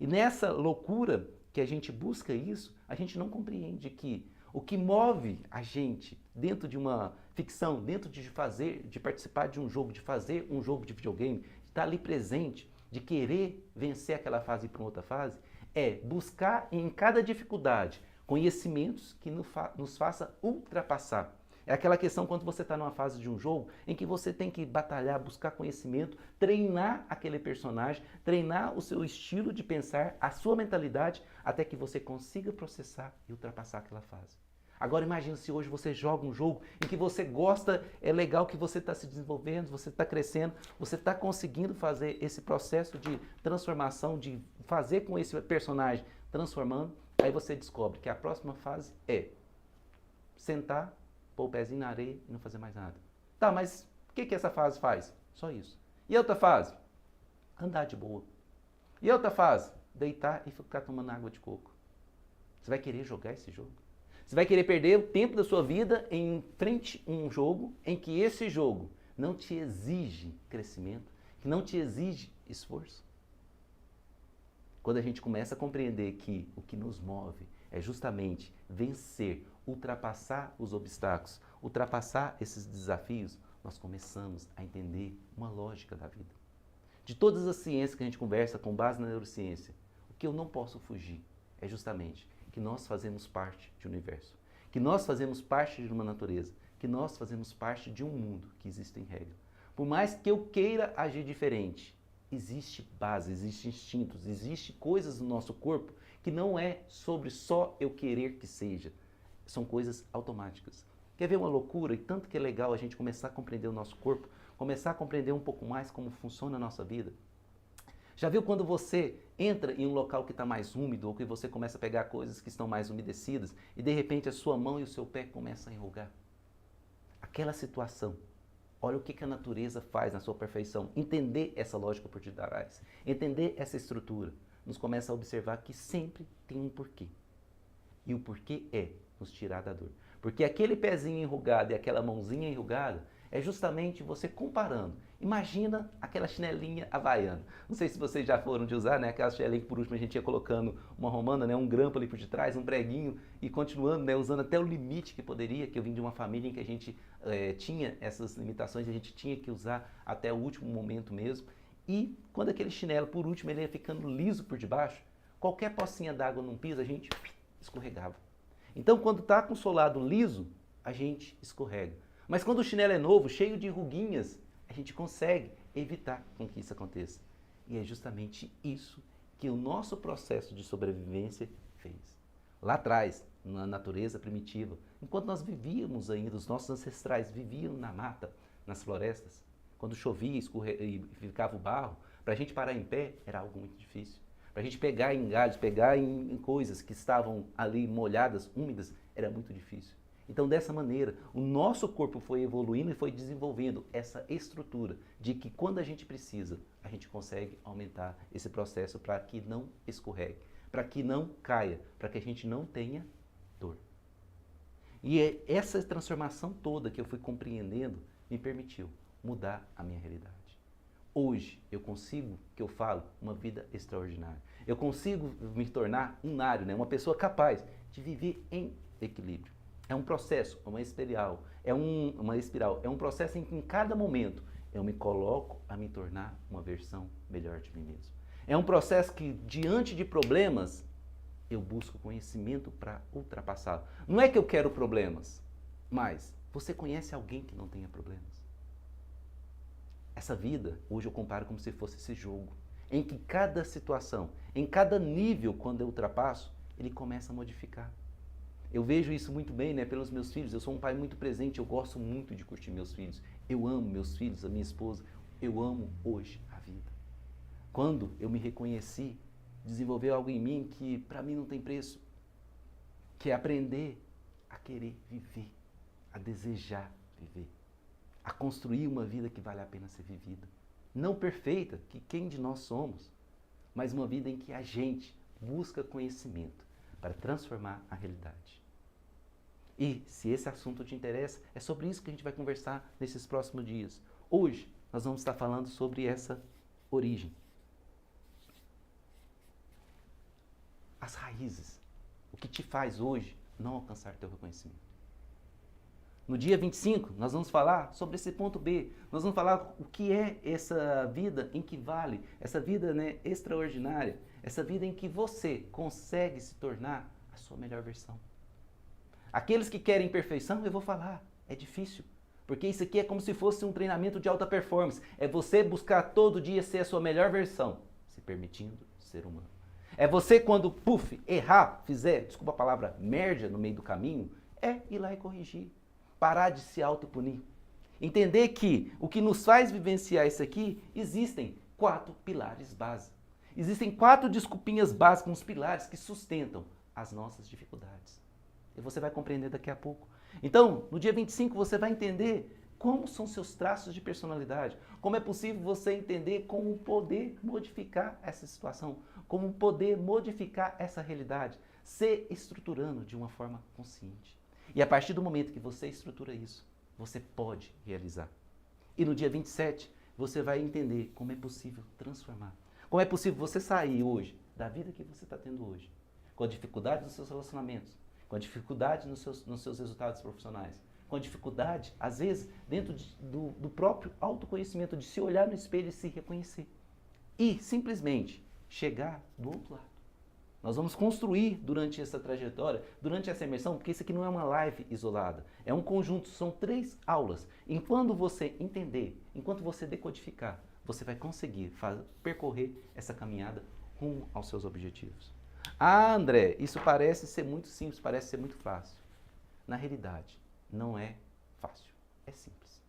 E nessa loucura que a gente busca isso, a gente não compreende que o que move a gente dentro de uma ficção, dentro de fazer, de participar de um jogo, de fazer um jogo de videogame, de estar ali presente, de querer vencer aquela fase e ir para outra fase, é buscar em cada dificuldade conhecimentos que nos faça ultrapassar. É aquela questão quando você está numa fase de um jogo em que você tem que batalhar, buscar conhecimento, treinar aquele personagem, treinar o seu estilo de pensar, a sua mentalidade, até que você consiga processar e ultrapassar aquela fase. Agora imagine se hoje você joga um jogo em que você gosta, é legal que você está se desenvolvendo, você está crescendo, você está conseguindo fazer esse processo de transformação, de fazer com esse personagem transformando, aí você descobre que a próxima fase é sentar, pôr o pezinho na areia e não fazer mais nada. Tá, mas o que essa fase faz? Só isso. E a outra fase? Andar de boa. E a outra fase? Deitar e ficar tomando água de coco. Você vai querer jogar esse jogo? Você vai querer perder o tempo da sua vida em frente a um jogo em que esse jogo não te exige crescimento, que não te exige esforço? Quando a gente começa a compreender que o que nos move é justamente vencer, ultrapassar os obstáculos, ultrapassar esses desafios, nós começamos a entender uma lógica da vida. De todas as ciências que a gente conversa com base na neurociência, o que eu não posso fugir é justamente que nós fazemos parte de um universo, que nós fazemos parte de uma natureza, que nós fazemos parte de um mundo que existe em regra. Por mais que eu queira agir diferente, existe base, existe instintos, existe coisas no nosso corpo que não é sobre só eu querer que seja, são coisas automáticas. Quer ver uma loucura? E tanto que é legal a gente começar a compreender o nosso corpo, começar a compreender um pouco mais como funciona a nossa vida. Já viu quando você entra em um local que está mais úmido ou que você começa a pegar coisas que estão mais umedecidas e de repente a sua mão e o seu pé começam a enrugar? Aquela situação, olha o que a natureza faz na sua perfeição. Entender essa lógica por detrás, entender essa estrutura, nos começa a observar que sempre tem um porquê. E o porquê é nos tirar da dor. Porque aquele pezinho enrugado e aquela mãozinha enrugada é justamente você comparando. Imagina aquela chinelinha havaiana. Não sei se vocês já foram de usar, né? Aquela chinelinha que por último a gente ia colocando uma romana, né? Um grampo ali por detrás, um preguinho e continuando, né? Usando até o limite que poderia, que eu vim de uma família em que a gente tinha essas limitações, a gente tinha que usar até o último momento mesmo. E quando aquele chinelo, por último, ele ia ficando liso por debaixo, qualquer pocinha d'água num piso, a gente escorregava. Então, quando está com o solado liso, a gente escorrega. Mas quando o chinelo é novo, cheio de ruguinhas, a gente consegue evitar com que isso aconteça. E é justamente isso que o nosso processo de sobrevivência fez. Lá atrás, na natureza primitiva, enquanto nós vivíamos ainda, os nossos ancestrais viviam na mata, nas florestas, quando chovia e ficava o barro, para a gente parar em pé era algo muito difícil. Para a gente pegar em galhos, pegar em coisas que estavam ali molhadas, úmidas, era muito difícil. Então, dessa maneira, o nosso corpo foi evoluindo e foi desenvolvendo essa estrutura de que quando a gente precisa, a gente consegue aumentar esse processo para que não escorregue, para que não caia, para que a gente não tenha dor. E é essa transformação toda que eu fui compreendendo me permitiu mudar a minha realidade. Hoje eu consigo, que eu falo, uma vida extraordinária. Eu consigo me tornar um nário, né? Uma pessoa capaz de viver em equilíbrio. É um processo, uma espiral, é um processo em que em cada momento eu me coloco a me tornar uma versão melhor de mim mesmo. É um processo que, diante de problemas, eu busco conhecimento para ultrapassá-lo. Não é que eu quero problemas, mas você conhece alguém que não tenha problemas? Essa vida, hoje eu comparo como se fosse esse jogo, em que cada situação, em cada nível, quando eu ultrapasso, ele começa a modificar. Eu vejo isso muito bem, né, pelos meus filhos. Eu sou um pai muito presente, eu gosto muito de curtir meus filhos. Eu amo meus filhos, a minha esposa. Eu amo hoje a vida. Quando eu me reconheci, desenvolveu algo em mim que para mim não tem preço. que é aprender a querer viver, a desejar viver, a construir uma vida que vale a pena ser vivida. Não perfeita, que quem de nós somos, mas uma vida em que a gente busca conhecimento para transformar a realidade. E, se esse assunto te interessa, é sobre isso que a gente vai conversar nesses próximos dias. Hoje, nós vamos estar falando sobre essa origem. As raízes. O que te faz hoje não alcançar teu reconhecimento. No dia 25, nós vamos falar sobre esse ponto B. Nós vamos falar o que é essa vida em que vale, essa vida, né, extraordinária, essa vida em que você consegue se tornar a sua melhor versão. Aqueles que querem perfeição, eu vou falar, é difícil. Porque isso aqui é como se fosse um treinamento de alta performance. É você buscar todo dia ser a sua melhor versão, se permitindo ser humano. É você quando, errar, fizer, desculpa a palavra, merda no meio do caminho, é ir lá e corrigir. Parar de se autopunir. Entender que o que nos faz vivenciar isso aqui, existem 4 pilares básicos. Existem 4 desculpinhas básicas, uns pilares que sustentam as nossas dificuldades. E você vai compreender daqui a pouco. Então, no dia 25, você vai entender como são seus traços de personalidade, como é possível você entender como poder modificar essa situação, como poder modificar essa realidade, se estruturando de uma forma consciente. E a partir do momento que você estrutura isso, você pode realizar. E no dia 27, você vai entender como é possível transformar. Como é possível você sair hoje, da vida que você está tendo hoje, com a dificuldade nos seus relacionamentos, com a dificuldade nos seus resultados profissionais, com a dificuldade, às vezes, dentro do próprio autoconhecimento, de se olhar no espelho e se reconhecer. E, simplesmente, chegar do outro lado. Nós vamos construir durante essa trajetória, durante essa imersão, porque isso aqui não é uma live isolada, é um conjunto, são 3 aulas. Enquanto você entender, enquanto você decodificar, você vai conseguir percorrer essa caminhada rumo aos seus objetivos. Ah, André, isso parece ser muito simples, parece ser muito fácil. Na realidade, não é fácil, é simples.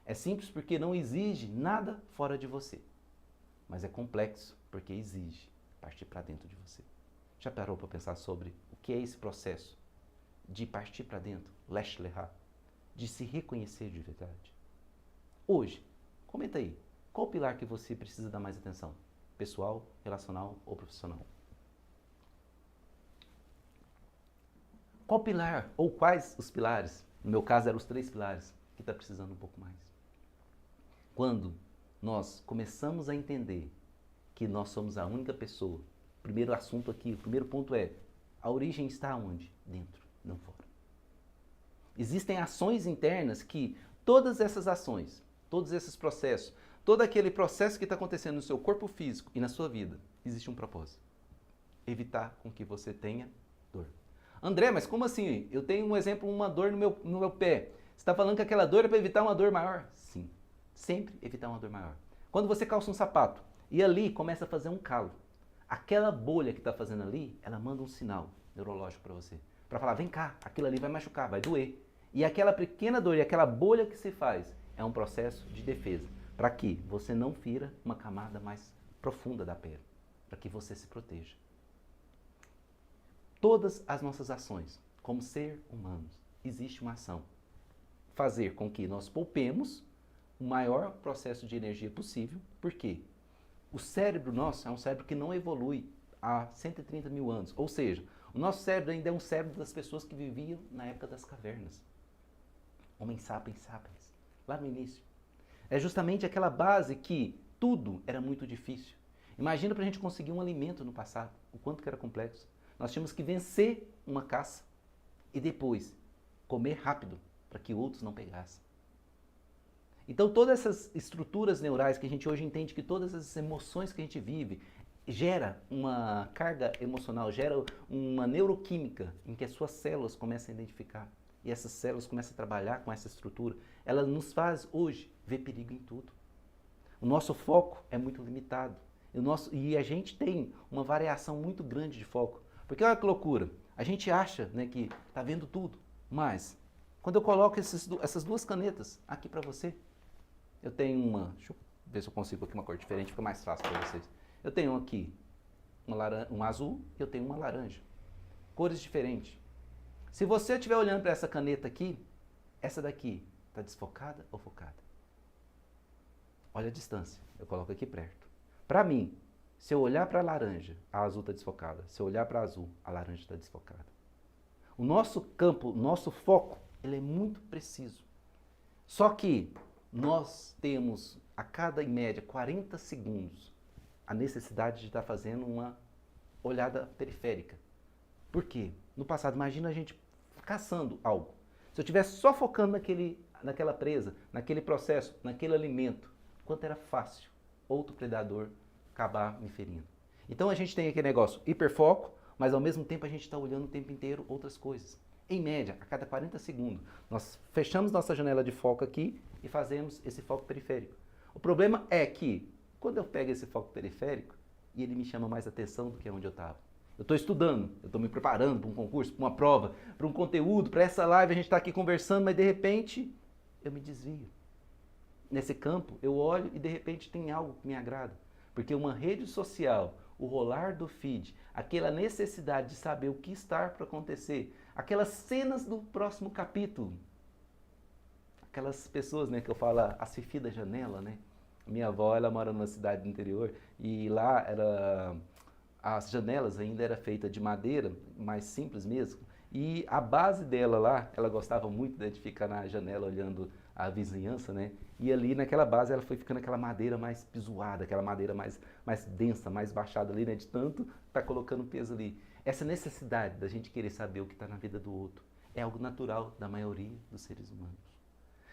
É simples porque não exige nada fora de você, mas é complexo porque exige partir para dentro de você. Já parou para pensar sobre o que é esse processo de partir para dentro, Lesh Lehá, de se reconhecer de verdade? Hoje, comenta aí, qual o pilar que você precisa dar mais atenção? Pessoal, relacional ou profissional? Qual pilar, ou quais os pilares, no meu caso eram os 3 pilares, que está precisando um pouco mais? Quando nós começamos a entender que nós somos a única pessoa, o primeiro assunto aqui, o primeiro ponto é, a origem está onde? Dentro, não fora. Existem ações internas que todas essas ações, todos esses processos, todo aquele processo que está acontecendo no seu corpo físico e na sua vida, existe um propósito. Evitar com que você tenha dor. André, mas como assim? Eu tenho um exemplo, uma dor no meu pé. Você está falando que aquela dor é para evitar uma dor maior? Sim, sempre evitar uma dor maior. Quando você calça um sapato e ali começa a fazer um calo, aquela bolha que está fazendo ali, ela manda um sinal neurológico para você. Para falar, vem cá, aquilo ali vai machucar, vai doer. E aquela pequena dor e aquela bolha que se faz é um processo de defesa. Para que você não fira uma camada mais profunda da pele. Para que você se proteja. Todas as nossas ações, como ser humanos, existe uma ação. Fazer com que nós poupemos o maior processo de energia possível. Por quê? O cérebro nosso é um cérebro que não evolui há 130 mil anos. Ou seja, o nosso cérebro ainda é um cérebro das pessoas que viviam na época das cavernas. Homens sapiens sapiens, lá no início. É justamente aquela base que tudo era muito difícil. Imagina para a gente conseguir um alimento no passado, o quanto que era complexo. Nós tínhamos que vencer uma caça e depois comer rápido para que outros não pegassem. Então todas essas estruturas neurais que a gente hoje entende que todas essas emoções que a gente vive gera uma carga emocional, gera uma neuroquímica em que as suas células começam a identificar. E essas células começam a trabalhar com essa estrutura. Ela nos faz hoje ver perigo em tudo. O nosso foco é muito limitado. E a gente tem uma variação muito grande de foco. Porque olha que loucura, a gente acha, né, que está vendo tudo, mas quando eu coloco essas 2 canetas aqui para você, eu tenho uma, deixa eu ver se eu consigo aqui uma cor diferente, fica mais fácil para vocês. Eu tenho aqui um azul e eu tenho uma laranja, cores diferentes. Se você estiver olhando para essa caneta aqui, essa daqui está desfocada ou focada? Olha a distância, eu coloco aqui perto. Para mim, se eu olhar para a laranja, a azul está desfocada. Se eu olhar para a azul, a laranja está desfocada. O nosso campo, o nosso foco, ele é muito preciso. Só que nós temos, a cada, em média, 40 segundos, a necessidade de estar fazendo uma olhada periférica. Por quê? No passado, imagina a gente caçando algo. Se eu estivesse só focando naquela presa, naquele processo, naquele alimento, quanto era fácil outro predador acabar me ferindo. Então a gente tem aquele negócio hiperfoco, mas ao mesmo tempo a gente está olhando o tempo inteiro outras coisas. Em média, a cada 40 segundos, nós fechamos nossa janela de foco aqui e fazemos esse foco periférico. O problema é que, quando eu pego esse foco periférico, e ele me chama mais atenção do que onde eu estava. Eu estou estudando, eu estou me preparando para um concurso, para uma prova, para um conteúdo, para essa live, a gente está aqui conversando, mas de repente eu me desvio. Nesse campo, eu olho e de repente tem algo que me agrada. Porque uma rede social, o rolar do feed, aquela necessidade de saber o que está para acontecer, aquelas cenas do próximo capítulo, aquelas pessoas, né, que eu falo, as fifis da janela, né? Minha avó, ela mora numa cidade do interior e lá as janelas ainda eram feitas de madeira, mais simples mesmo, e a base dela lá, ela gostava muito, né, de ficar na janela olhando a vizinhança, né? E ali naquela base ela foi ficando aquela madeira mais pisoada, aquela madeira mais densa, mais baixada ali, né? De tanto tá colocando peso ali. Essa necessidade da gente querer saber o que está na vida do outro é algo natural da maioria dos seres humanos.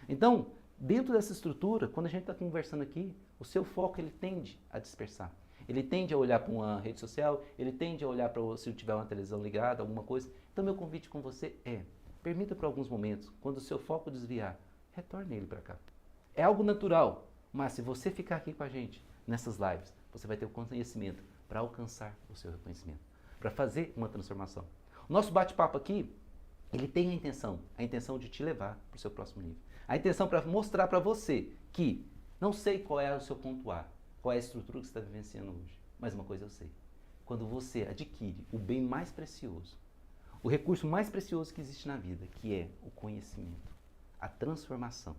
Então, dentro dessa estrutura, quando a gente está conversando aqui, o seu foco ele tende a dispersar. Ele tende a olhar para uma rede social, ele tende a olhar para se tiver uma televisão ligada, alguma coisa. Então, meu convite com você é, permita por alguns momentos, quando o seu foco desviar, retorne ele para cá. É algo natural, mas se você ficar aqui com a gente nessas lives, você vai ter o conhecimento para alcançar o seu reconhecimento, para fazer uma transformação. O nosso bate-papo aqui, ele tem a intenção de te levar para o seu próximo nível. A intenção para mostrar para você que não sei qual é o seu ponto A, qual é a estrutura que você está vivenciando hoje, mas uma coisa eu sei. Quando você adquire o bem mais precioso, o recurso mais precioso que existe na vida, que é o conhecimento, a transformação,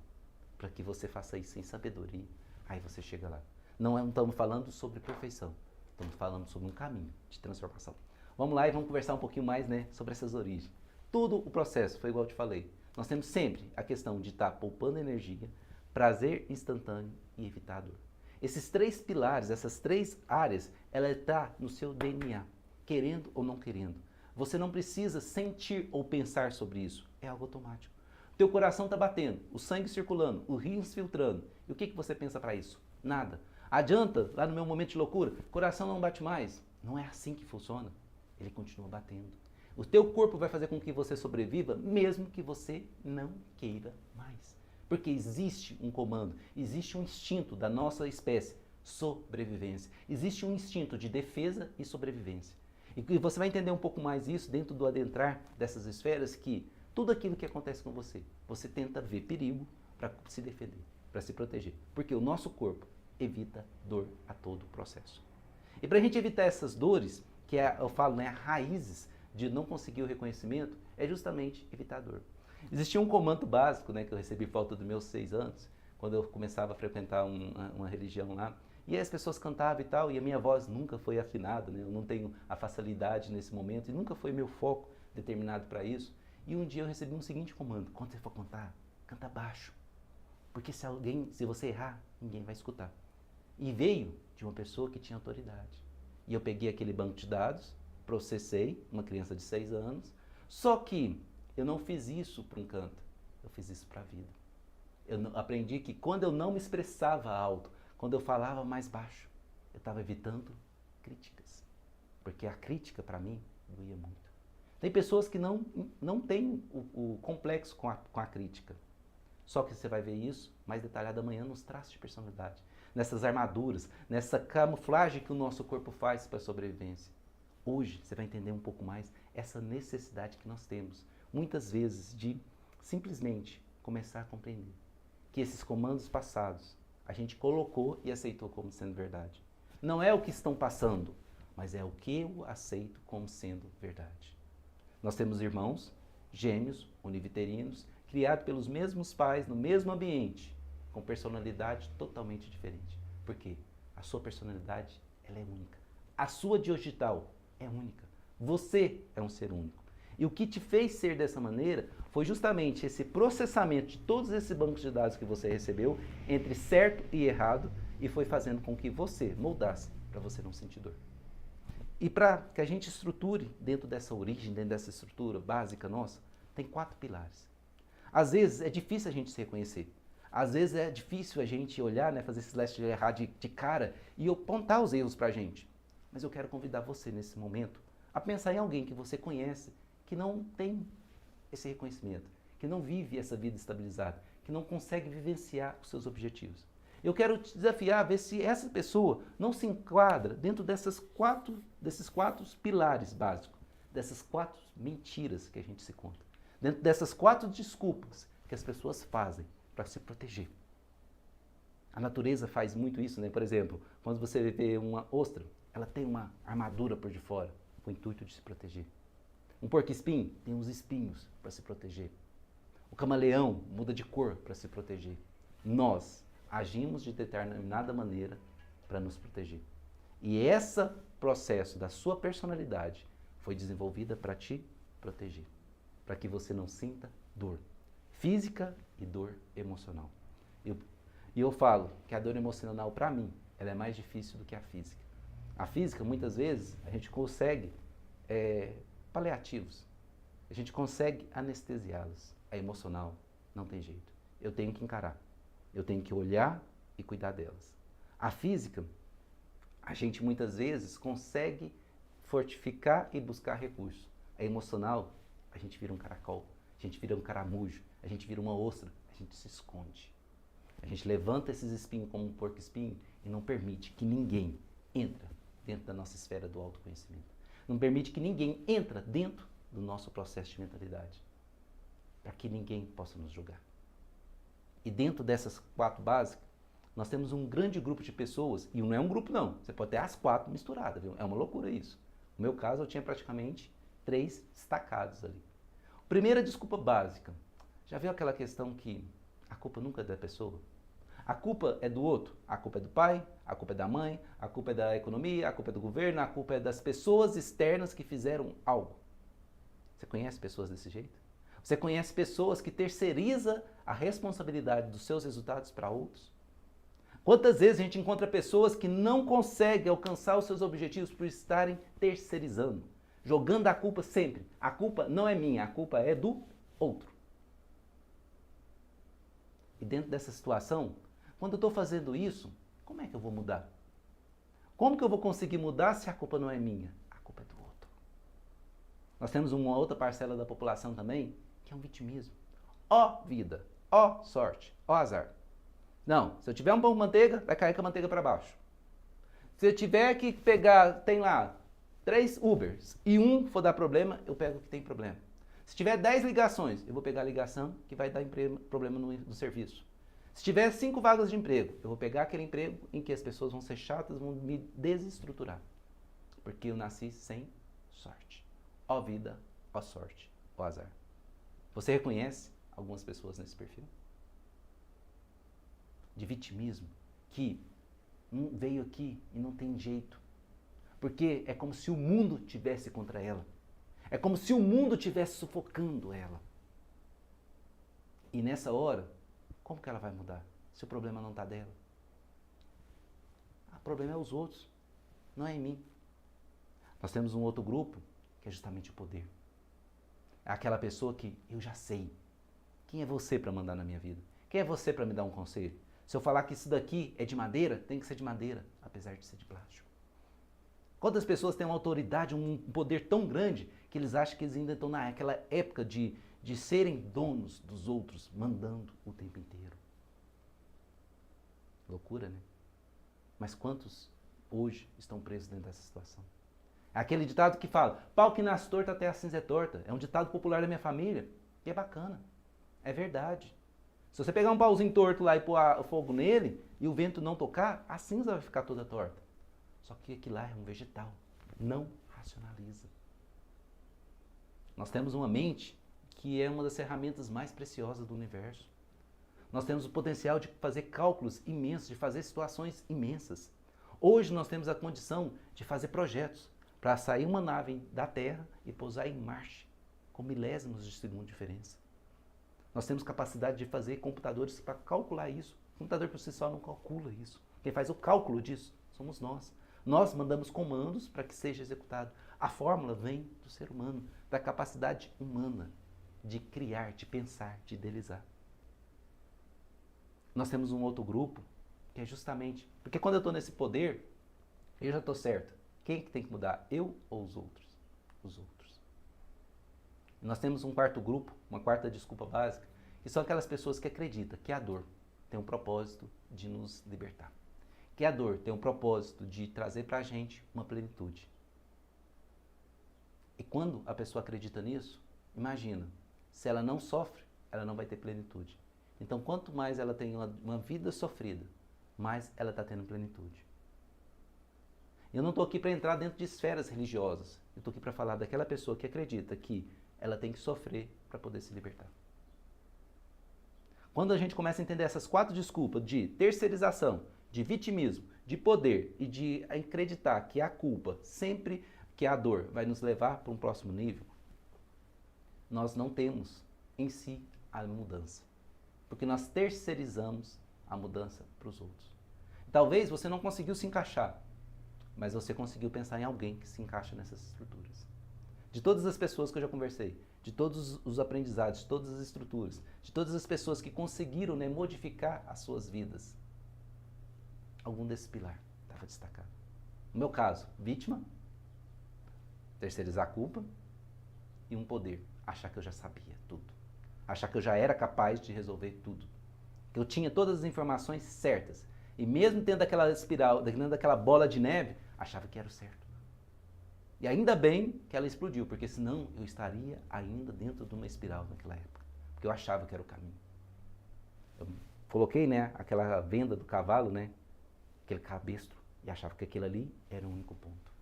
para que você faça isso sem sabedoria, aí você chega lá. Não estamos falando sobre perfeição, estamos falando sobre um caminho de transformação. Vamos lá e vamos conversar um pouquinho mais, né, sobre essas origens. Todo o processo foi igual eu te falei. Nós temos sempre a questão de estar poupando energia, prazer instantâneo e evitar a dor. Esses três pilares, essas três áreas, ela está no seu DNA, querendo ou não querendo. Você não precisa sentir ou pensar sobre isso, é algo automático. Teu coração está batendo, o sangue circulando, o rim filtrando. E o que você pensa para isso? Nada. Adianta, lá no meu momento de loucura, coração não bate mais. Não é assim que funciona. Ele continua batendo. O teu corpo vai fazer com que você sobreviva, mesmo que você não queira mais. Porque existe um comando, existe um instinto da nossa espécie, sobrevivência. Existe um instinto de defesa e sobrevivência. E você vai entender um pouco mais isso dentro do adentrar dessas esferas que tudo aquilo que acontece com você, você tenta ver perigo para se defender, para se proteger. Porque o nosso corpo evita dor a todo o processo. E para a gente evitar essas dores, que eu falo, né, raízes de não conseguir o reconhecimento, é justamente evitar a dor. Existia um comando básico, né, que eu recebi por volta dos meus 6 anos, quando eu começava a frequentar uma religião lá. E aí as pessoas cantavam e tal, e a minha voz nunca foi afinada, né? Eu não tenho a facilidade nesse momento, e nunca foi meu foco determinado para isso. E um dia eu recebi um seguinte comando: quando você for cantar, canta baixo. Porque se você errar, ninguém vai escutar. E veio de uma pessoa que tinha autoridade. E eu peguei aquele banco de dados, processei uma criança de 6 anos, só que eu não fiz isso para um canto, eu fiz isso para a vida. Eu aprendi que quando eu não me expressava alto, quando eu falava mais baixo, eu estava evitando críticas. Porque a crítica, para mim, doía muito. Tem pessoas que não têm o complexo com a crítica. Só que você vai ver isso mais detalhado amanhã nos traços de personalidade. Nessas armaduras, nessa camuflagem que o nosso corpo faz para a sobrevivência. Hoje você vai entender um pouco mais essa necessidade que nós temos, muitas vezes, de simplesmente começar a compreender que esses comandos passados a gente colocou e aceitou como sendo verdade. Não é o que estão passando, mas é o que eu aceito como sendo verdade. Nós temos irmãos Gêmeos, univitelinos, criados pelos mesmos pais, no mesmo ambiente, com personalidade totalmente diferente. Por quê? A sua personalidade, ela é única. A sua digital é única. Você é um ser único. E o que te fez ser dessa maneira foi justamente esse processamento de todos esses bancos de dados que você recebeu entre certo e errado e foi fazendo com que você moldasse para você não sentir dor. E para que a gente estruture dentro dessa origem, dentro dessa estrutura básica nossa, tem 4 pilares. Às vezes é difícil a gente se reconhecer. Às vezes é difícil a gente olhar, né, fazer esse leste de errar de cara e apontar os erros para a gente. Mas eu quero convidar você nesse momento a pensar em alguém que você conhece, que não tem esse reconhecimento, que não vive essa vida estabilizada, que não consegue vivenciar os seus objetivos. Eu quero te desafiar a ver se essa pessoa não se enquadra dentro desses quatro pilares básicos, dessas 4 mentiras que a gente se conta, dentro dessas 4 desculpas que as pessoas fazem para se proteger. A natureza faz muito isso, né? Por exemplo, quando você vê uma ostra, ela tem uma armadura por de fora, com o intuito de se proteger. Um porco-espinho tem uns espinhos para se proteger. O camaleão muda de cor para se proteger. Nós agimos de determinada maneira para nos proteger. E esse processo da sua personalidade foi desenvolvida para te proteger, para que você não sinta dor física e dor emocional. E eu falo que a dor emocional, para mim, ela é mais difícil do que a física. A física, muitas vezes, a gente consegue paliativos. A gente consegue anestesiá-los. A emocional, não tem jeito. Eu tenho que encarar. Eu tenho que olhar e cuidar delas. A física, a gente muitas vezes consegue fortificar e buscar recursos. A emocional, a gente vira um caracol, a gente vira um caramujo, a gente vira uma ostra, a gente se esconde. A gente levanta esses espinhos como um porco-espinho e não permite que ninguém entre dentro da nossa esfera do autoconhecimento. Não permite que ninguém entre dentro do nosso processo de mentalidade, para que ninguém possa nos julgar. E dentro dessas 4 básicas, nós temos um grande grupo de pessoas, e não é um grupo não, você pode ter as 4 misturadas, viu? É uma loucura isso. No meu caso, eu tinha praticamente 3 destacados ali. Primeira desculpa básica, já viu aquela questão que a culpa nunca é da pessoa? A culpa é do outro, a culpa é do pai, a culpa é da mãe, a culpa é da economia, a culpa é do governo, a culpa é das pessoas externas que fizeram algo. Você conhece pessoas desse jeito? Você conhece pessoas que terceirizam a responsabilidade dos seus resultados para outros? Quantas vezes a gente encontra pessoas que não conseguem alcançar os seus objetivos por estarem terceirizando, jogando a culpa sempre. A culpa não é minha, a culpa é do outro. E dentro dessa situação, quando eu estou fazendo isso, como é que eu vou mudar? Como que eu vou conseguir mudar se a culpa não é minha? A culpa é do outro. Nós temos uma outra parcela da população também, que é um vitimismo. Ó vida, ó sorte, ó azar. Não, se eu tiver um pão com manteiga, vai cair com a manteiga para baixo. Se eu tiver que pegar, tem lá 3 Ubers e um for dar problema, eu pego o que tem problema. Se tiver 10 ligações, eu vou pegar a ligação que vai dar problema no serviço. Se tiver 5 vagas de emprego, eu vou pegar aquele emprego em que as pessoas vão ser chatas, vão me desestruturar. Porque eu nasci sem sorte. Ó vida, ó sorte, ó azar. Você reconhece algumas pessoas nesse perfil? De vitimismo, que veio aqui e não tem jeito. Porque é como se o mundo tivesse contra ela. É como se o mundo estivesse sufocando ela. E nessa hora, como que ela vai mudar? Se o problema não está dela. O problema é os outros, não é em mim. Nós temos um outro grupo, que é justamente o poder. É aquela pessoa que eu já sei. Quem é você para mandar na minha vida? Quem é você para me dar um conselho? Se eu falar que isso daqui é de madeira, tem que ser de madeira, apesar de ser de plástico. Quantas pessoas têm uma autoridade, um poder tão grande, que eles acham que eles ainda estão naquela época de serem donos dos outros, mandando o tempo inteiro. Loucura, né? Mas quantos hoje estão presos dentro dessa situação? É aquele ditado que fala, pau que nasce torto até a cinza é torta. É um ditado popular da minha família, e é bacana. É verdade. Se você pegar um pauzinho torto lá e pôr fogo nele, e o vento não tocar, a cinza vai ficar toda torta. Só que aquilo lá é um vegetal. Não racionaliza. Nós temos uma mente que é uma das ferramentas mais preciosas do universo. Nós temos o potencial de fazer cálculos imensos, de fazer situações imensas. Hoje nós temos a condição de fazer projetos para sair uma nave da Terra e pousar em Marte, com milésimos de segundo de diferença. Nós temos capacidade de fazer computadores para calcular isso. O computador por si só não calcula isso. Quem faz o cálculo disso somos nós. Nós mandamos comandos para que seja executado. A fórmula vem do ser humano, da capacidade humana de criar, de pensar, de idealizar. Nós temos um outro grupo que é justamente... Porque quando eu estou nesse poder, eu já estou certo. Quem é que tem que mudar? Eu ou os outros? Os outros. Nós temos um quarto grupo, uma quarta desculpa básica, que são aquelas pessoas que acreditam que a dor tem um propósito de nos libertar. Que a dor tem um propósito de trazer para a gente uma plenitude. E quando a pessoa acredita nisso, imagina, se ela não sofre, ela não vai ter plenitude. Então, quanto mais ela tem uma vida sofrida, mais ela está tendo plenitude. Eu não estou aqui para entrar dentro de esferas religiosas. Eu estou aqui para falar daquela pessoa que acredita que ela tem que sofrer para poder se libertar. Quando a gente começa a entender essas 4 desculpas de terceirização, de vitimismo, de poder e de acreditar que a culpa, sempre que a dor vai nos levar para um próximo nível, nós não temos em si a mudança. Porque nós terceirizamos a mudança para os outros. Talvez você não conseguiu se encaixar, mas você conseguiu pensar em alguém que se encaixa nessas estruturas. De todas as pessoas que eu já conversei, de todos os aprendizados, de todas as estruturas, de todas as pessoas que conseguiram, né, modificar as suas vidas, algum desse pilar estava destacado. No meu caso, vítima, terceirizar a culpa e um poder, achar que eu já sabia tudo. Achar que eu já era capaz de resolver tudo. Que eu tinha todas as informações certas. E mesmo tendo aquela espiral, dentro daquela bola de neve, achava que era o certo. E ainda bem que ela explodiu, porque senão eu estaria ainda dentro de uma espiral naquela época. Porque eu achava que era o caminho. Eu coloquei, né, aquela venda do cavalo, né, aquele cabestro, e achava que aquilo ali era o único ponto.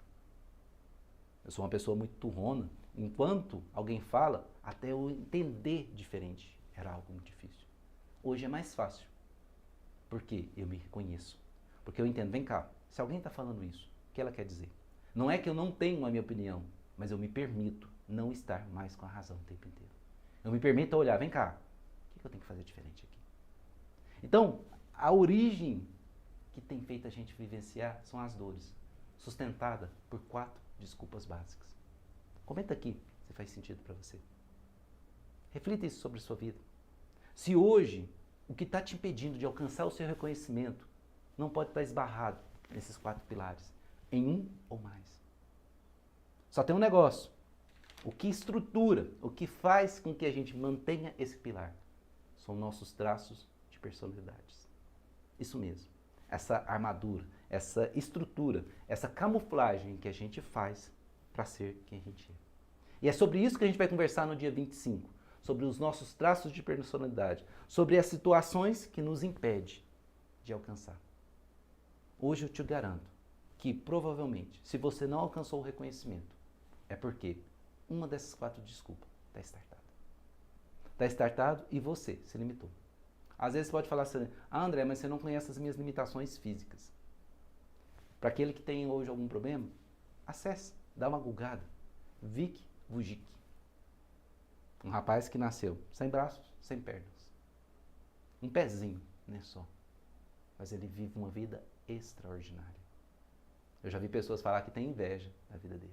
Eu sou uma pessoa muito turrona. Enquanto alguém fala, até eu entender diferente era algo muito difícil. Hoje é mais fácil, porque eu me reconheço. Porque eu entendo, vem cá, se alguém está falando isso, o que ela quer dizer? Não é que eu não tenho a minha opinião, mas eu me permito não estar mais com a razão o tempo inteiro. Eu me permito olhar, vem cá, o que eu tenho que fazer diferente aqui? Então, a origem que tem feito a gente vivenciar são as dores, sustentada por 4 desculpas básicas. Comenta aqui se faz sentido para você. Reflita isso sobre a sua vida. Se hoje o que está te impedindo de alcançar o seu reconhecimento não pode estar esbarrado nesses 4 pilares, em um ou mais. Só tem um negócio. O que estrutura, o que faz com que a gente mantenha esse pilar são nossos traços de personalidades. Isso mesmo. Essa armadura, essa estrutura, essa camuflagem que a gente faz para ser quem a gente é. E é sobre isso que a gente vai conversar no dia 25, sobre os nossos traços de personalidade, sobre as situações que nos impedem de alcançar. Hoje eu te garanto que provavelmente, se você não alcançou o reconhecimento, é porque uma dessas 4 desculpas está startada. Está startado e você se limitou. Às vezes você pode falar assim, André, mas você não conhece as minhas limitações físicas. Para aquele que tem hoje algum problema, acesse, dá uma googada. Vic Vujic. Um rapaz que nasceu sem braços, sem pernas. Um pezinho, né, só. Mas ele vive uma vida extraordinária. Eu já vi pessoas falar que tem inveja da vida dele.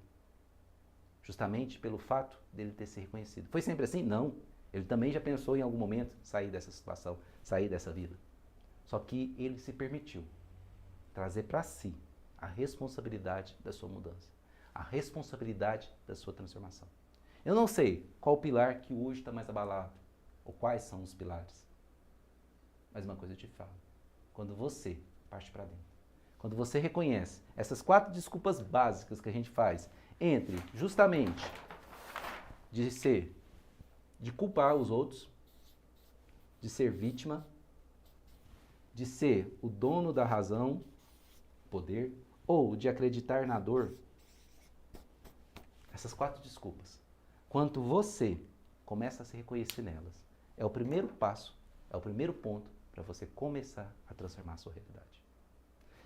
Justamente pelo fato dele ter se reconhecido. Foi sempre assim? Não. Ele também já pensou em algum momento sair dessa situação, sair dessa vida. Só que ele se permitiu trazer para si a responsabilidade da sua mudança, a responsabilidade da sua transformação. Eu não sei qual pilar que hoje está mais abalado, ou quais são os pilares. Mas uma coisa eu te falo, quando você parte para dentro, quando você reconhece essas 4 desculpas básicas que a gente faz, entre justamente de culpar os outros, de ser vítima, de ser o dono da razão, poder, ou de acreditar na dor, essas 4 desculpas. Quanto você Começa a se reconhecer nelas. É o primeiro passo, é o primeiro ponto para você começar a transformar a sua realidade.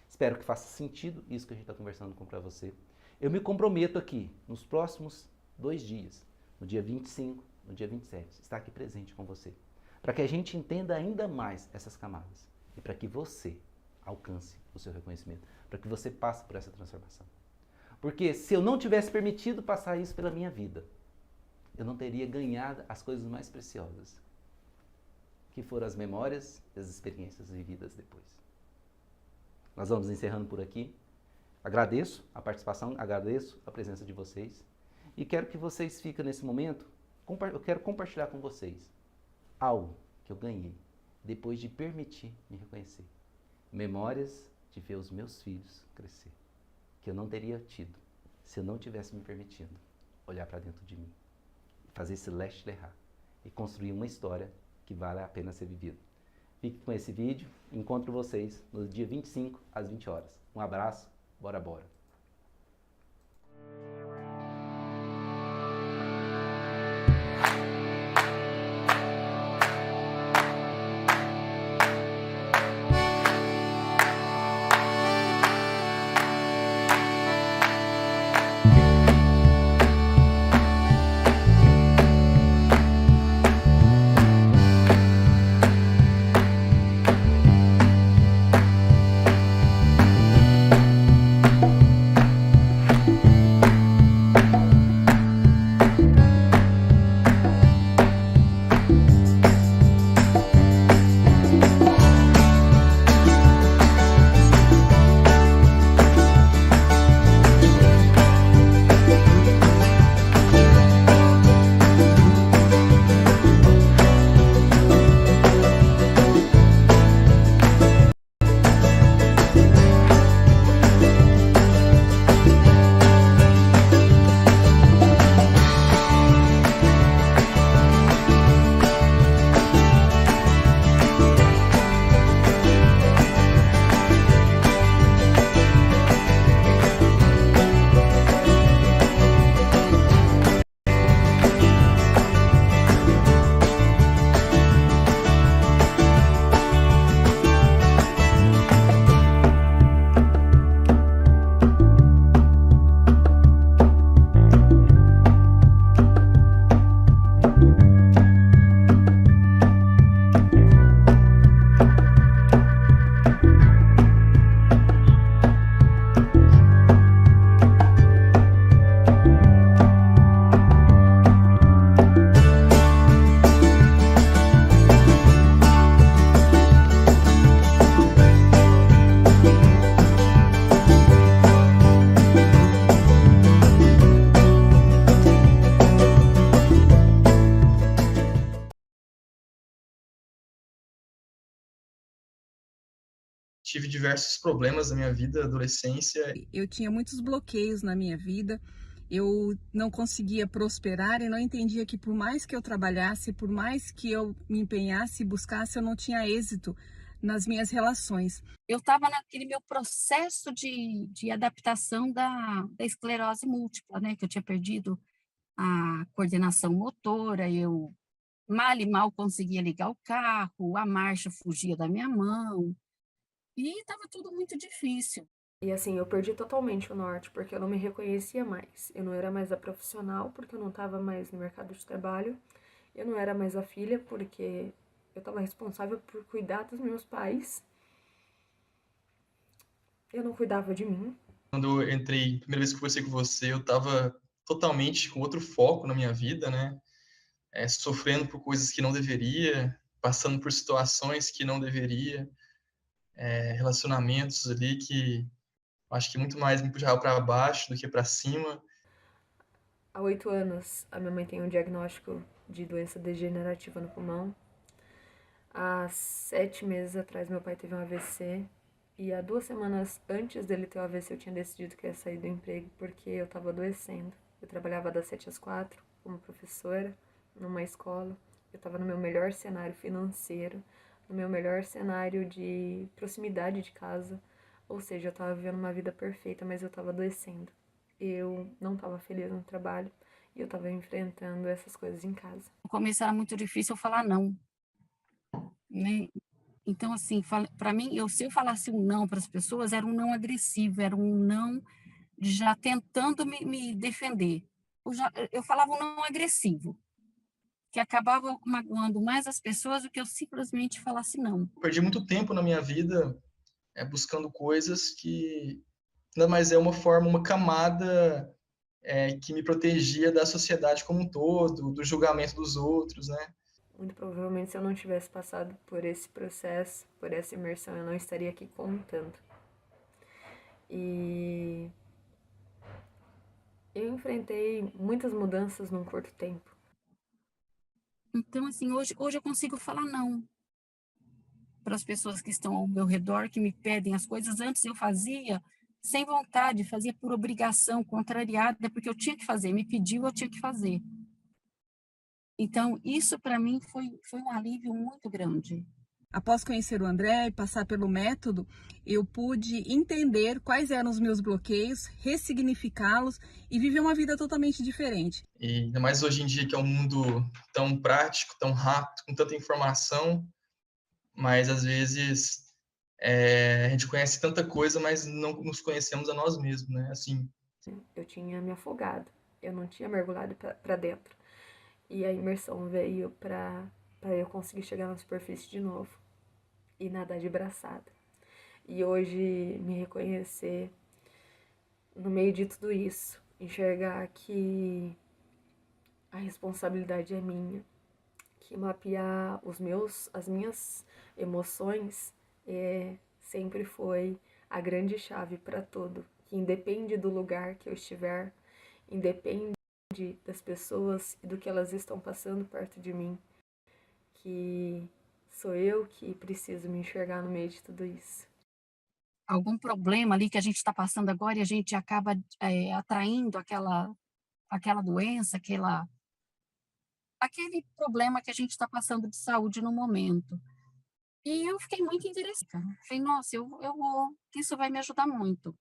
Espero que faça sentido isso que a gente está conversando para você. Eu me comprometo aqui, nos próximos 2 dias, no dia 25, no dia 27, estar aqui presente com você, para que a gente entenda ainda mais essas camadas e para que você alcance o seu reconhecimento, para que você passe por essa transformação. Porque se eu não tivesse permitido passar isso pela minha vida, eu não teria ganhado as coisas mais preciosas, que foram as memórias e as experiências vividas depois. Nós vamos encerrando por aqui. Agradeço a participação, agradeço a presença de vocês e quero que vocês fiquem nesse momento, eu quero compartilhar com vocês algo que eu ganhei depois de permitir me reconhecer. Memórias de ver os meus filhos crescer, que eu não teria tido se eu não tivesse me permitindo olhar para dentro de mim, fazer esse leste errar e construir uma história que vale a pena ser vivida. Fique com esse vídeo, encontro vocês no dia 25 às 20 horas. Um abraço, bora bora! Tive diversos problemas na minha vida, adolescência. Eu tinha muitos bloqueios na minha vida, eu não conseguia prosperar e não entendia que por mais que eu trabalhasse, por mais que eu me empenhasse e buscasse, eu não tinha êxito nas minhas relações. Eu estava naquele meu processo de adaptação da esclerose múltipla, né? Que eu tinha perdido a coordenação motora, eu mal e mal conseguia ligar o carro, a marcha fugia da minha mão, e estava tudo muito difícil. E assim, eu perdi totalmente o norte, porque eu não me reconhecia mais. Eu não era mais a profissional, porque eu não estava mais no mercado de trabalho. Eu não era mais a filha, porque eu estava responsável por cuidar dos meus pais. Eu não cuidava de mim. Quando eu entrei, primeira vez que eu conversei com você, eu estava totalmente com outro foco na minha vida, né? Sofrendo por coisas que não deveria, passando por situações que não deveria, relacionamentos ali que acho que muito mais me puxava para baixo do que para cima. Há 8 anos, a minha mãe tem um diagnóstico de doença degenerativa no pulmão. Há 7 meses atrás, meu pai teve um AVC. E há 2 semanas antes dele ter o AVC, eu tinha decidido que ia sair do emprego porque eu estava adoecendo. Eu trabalhava das 7 às 4 como professora numa escola. Eu estava no meu melhor cenário financeiro, no meu melhor cenário de proximidade de casa. Ou seja, eu estava vivendo uma vida perfeita, mas eu estava adoecendo. Eu não estava feliz no trabalho. E eu tava enfrentando essas coisas em casa. No começo era muito difícil eu falar não, né? Então, assim, para mim, se eu falasse um não para as pessoas, era um não agressivo, era um não já tentando me defender. Eu falava um não agressivo, que acabava magoando mais as pessoas do que eu simplesmente falasse não. Perdi muito tempo na minha vida buscando coisas que nada mais é uma forma, uma camada que me protegia da sociedade como um todo, do julgamento dos outros, né? Muito provavelmente, se eu não tivesse passado por esse processo, por essa imersão, eu não estaria aqui contando. E eu enfrentei muitas mudanças num curto tempo. Então, assim, hoje eu consigo falar não para as pessoas que estão ao meu redor, que me pedem as coisas. Antes eu fazia sem vontade, fazia por obrigação, contrariada, porque eu tinha que fazer, me pediu, eu tinha que fazer. Então, isso para mim foi um alívio muito grande. Após conhecer o André e passar pelo método, eu pude entender quais eram os meus bloqueios, ressignificá-los e viver uma vida totalmente diferente. E ainda mais hoje em dia, que é um mundo tão prático, tão rápido, com tanta informação, mas às vezes a gente conhece tanta coisa, mas não nos conhecemos a nós mesmos, né? Assim, eu tinha me afogado, eu não tinha mergulhado para dentro. E a imersão veio para eu conseguir chegar na superfície de novo e nadar de braçada. E hoje me reconhecer no meio de tudo isso, enxergar que a responsabilidade é minha, que mapear as minhas emoções sempre foi a grande chave para tudo, que independe do lugar que eu estiver, independe das pessoas e do que elas estão passando perto de mim, que sou eu que preciso me enxergar no meio de tudo isso. Algum problema ali que a gente está passando agora e a gente acaba atraindo aquela doença, aquele problema que a gente está passando de saúde no momento. E eu fiquei muito interessada. Falei, nossa, eu vou, que isso vai me ajudar muito.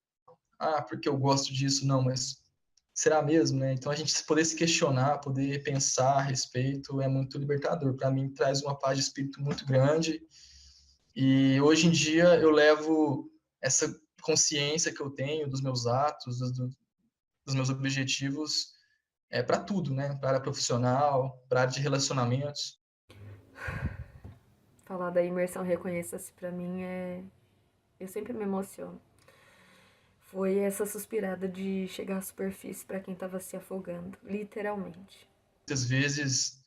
porque eu gosto disso, não, mas será mesmo, né? Então a gente poder se questionar, poder pensar a respeito é muito libertador. Para mim traz uma paz de espírito muito grande. E hoje em dia eu levo essa consciência que eu tenho dos meus atos, dos meus objetivos, para tudo, né? Para a área profissional, para a área de relacionamentos. Falar da imersão Reconheça-se para mim eu sempre me emociono. Foi essa suspirada de chegar à superfície para quem estava se afogando, literalmente. Muitas vezes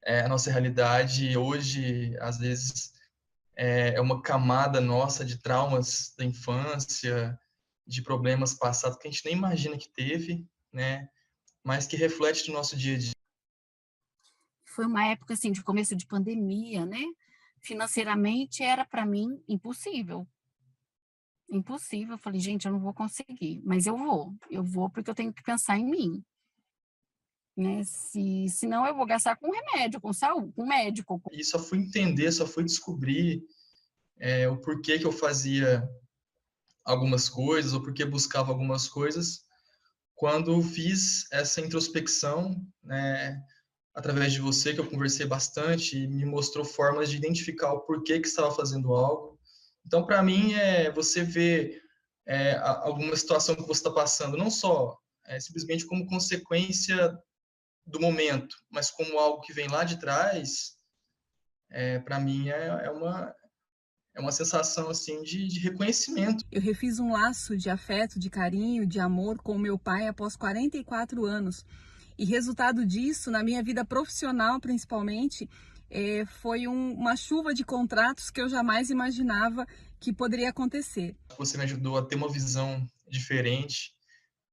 a nossa realidade hoje, às vezes, é uma camada nossa de traumas da infância, de problemas passados que a gente nem imagina que teve, né? Mas que reflete no nosso dia a dia. Foi uma época assim de começo de pandemia, né? Financeiramente era para mim impossível. Impossível. Eu falei, gente, eu não vou conseguir, mas eu vou porque eu tenho que pensar em mim. Né? Senão eu vou gastar com remédio, com saúde, com médico. E só fui entender, só fui descobrir o porquê que eu fazia algumas coisas, ou porquê buscava algumas coisas, quando fiz essa introspecção, né, através de você, que eu conversei bastante, e me mostrou formas de identificar o porquê que estava fazendo algo. Então, para mim, você vê alguma situação que você está passando, não só simplesmente como consequência do momento, mas como algo que vem lá de trás, para mim é uma sensação assim de reconhecimento. Eu refiz um laço de afeto, de carinho, de amor com meu pai após 44 anos. E resultado disso, na minha vida profissional principalmente, foi uma chuva de contratos que eu jamais imaginava que poderia acontecer. Você me ajudou a ter uma visão diferente.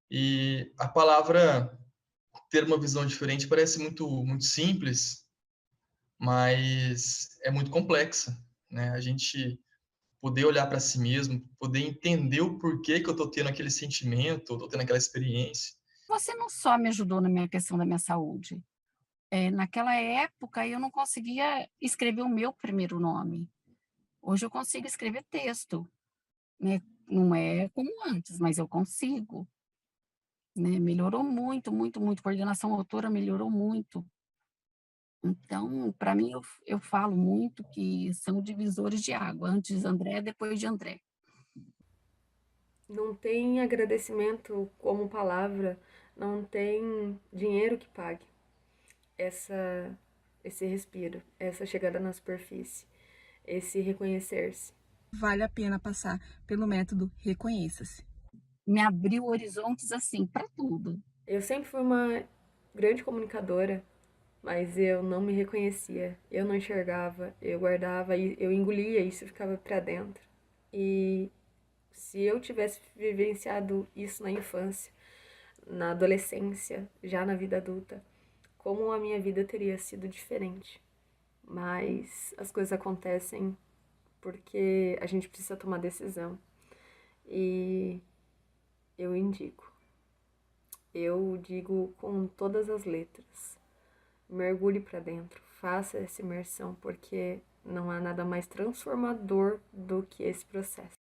E a palavra ter uma visão diferente parece muito, muito simples, mas é muito complexa, né? A gente poder olhar para si mesmo, poder entender o porquê que eu estou tendo aquele sentimento, eu estou tendo aquela experiência. Você não só me ajudou na minha questão da minha saúde. Naquela época, eu não conseguia escrever o meu primeiro nome. Hoje eu consigo escrever texto. Né? Não é como antes, mas eu consigo. né? Melhorou muito, muito, muito. Coordenação motora melhorou muito. Então, para mim, eu falo muito que são divisores de água, antes André, depois de André. Não tem agradecimento como palavra, não tem dinheiro que pague essa, esse respiro, essa chegada na superfície, esse reconhecer-se. Vale a pena passar pelo método Reconheça-se. Me abriu horizontes assim, para tudo. Eu sempre fui uma grande comunicadora, mas eu não me reconhecia, eu não enxergava, eu guardava, eu engolia isso, ficava para dentro. E se eu tivesse vivenciado isso na infância, na adolescência, já na vida adulta, como a minha vida teria sido diferente. Mas as coisas acontecem porque a gente precisa tomar decisão. E eu indico. Eu digo com todas as letras. Mergulhe para dentro, faça essa imersão, porque não há nada mais transformador do que esse processo.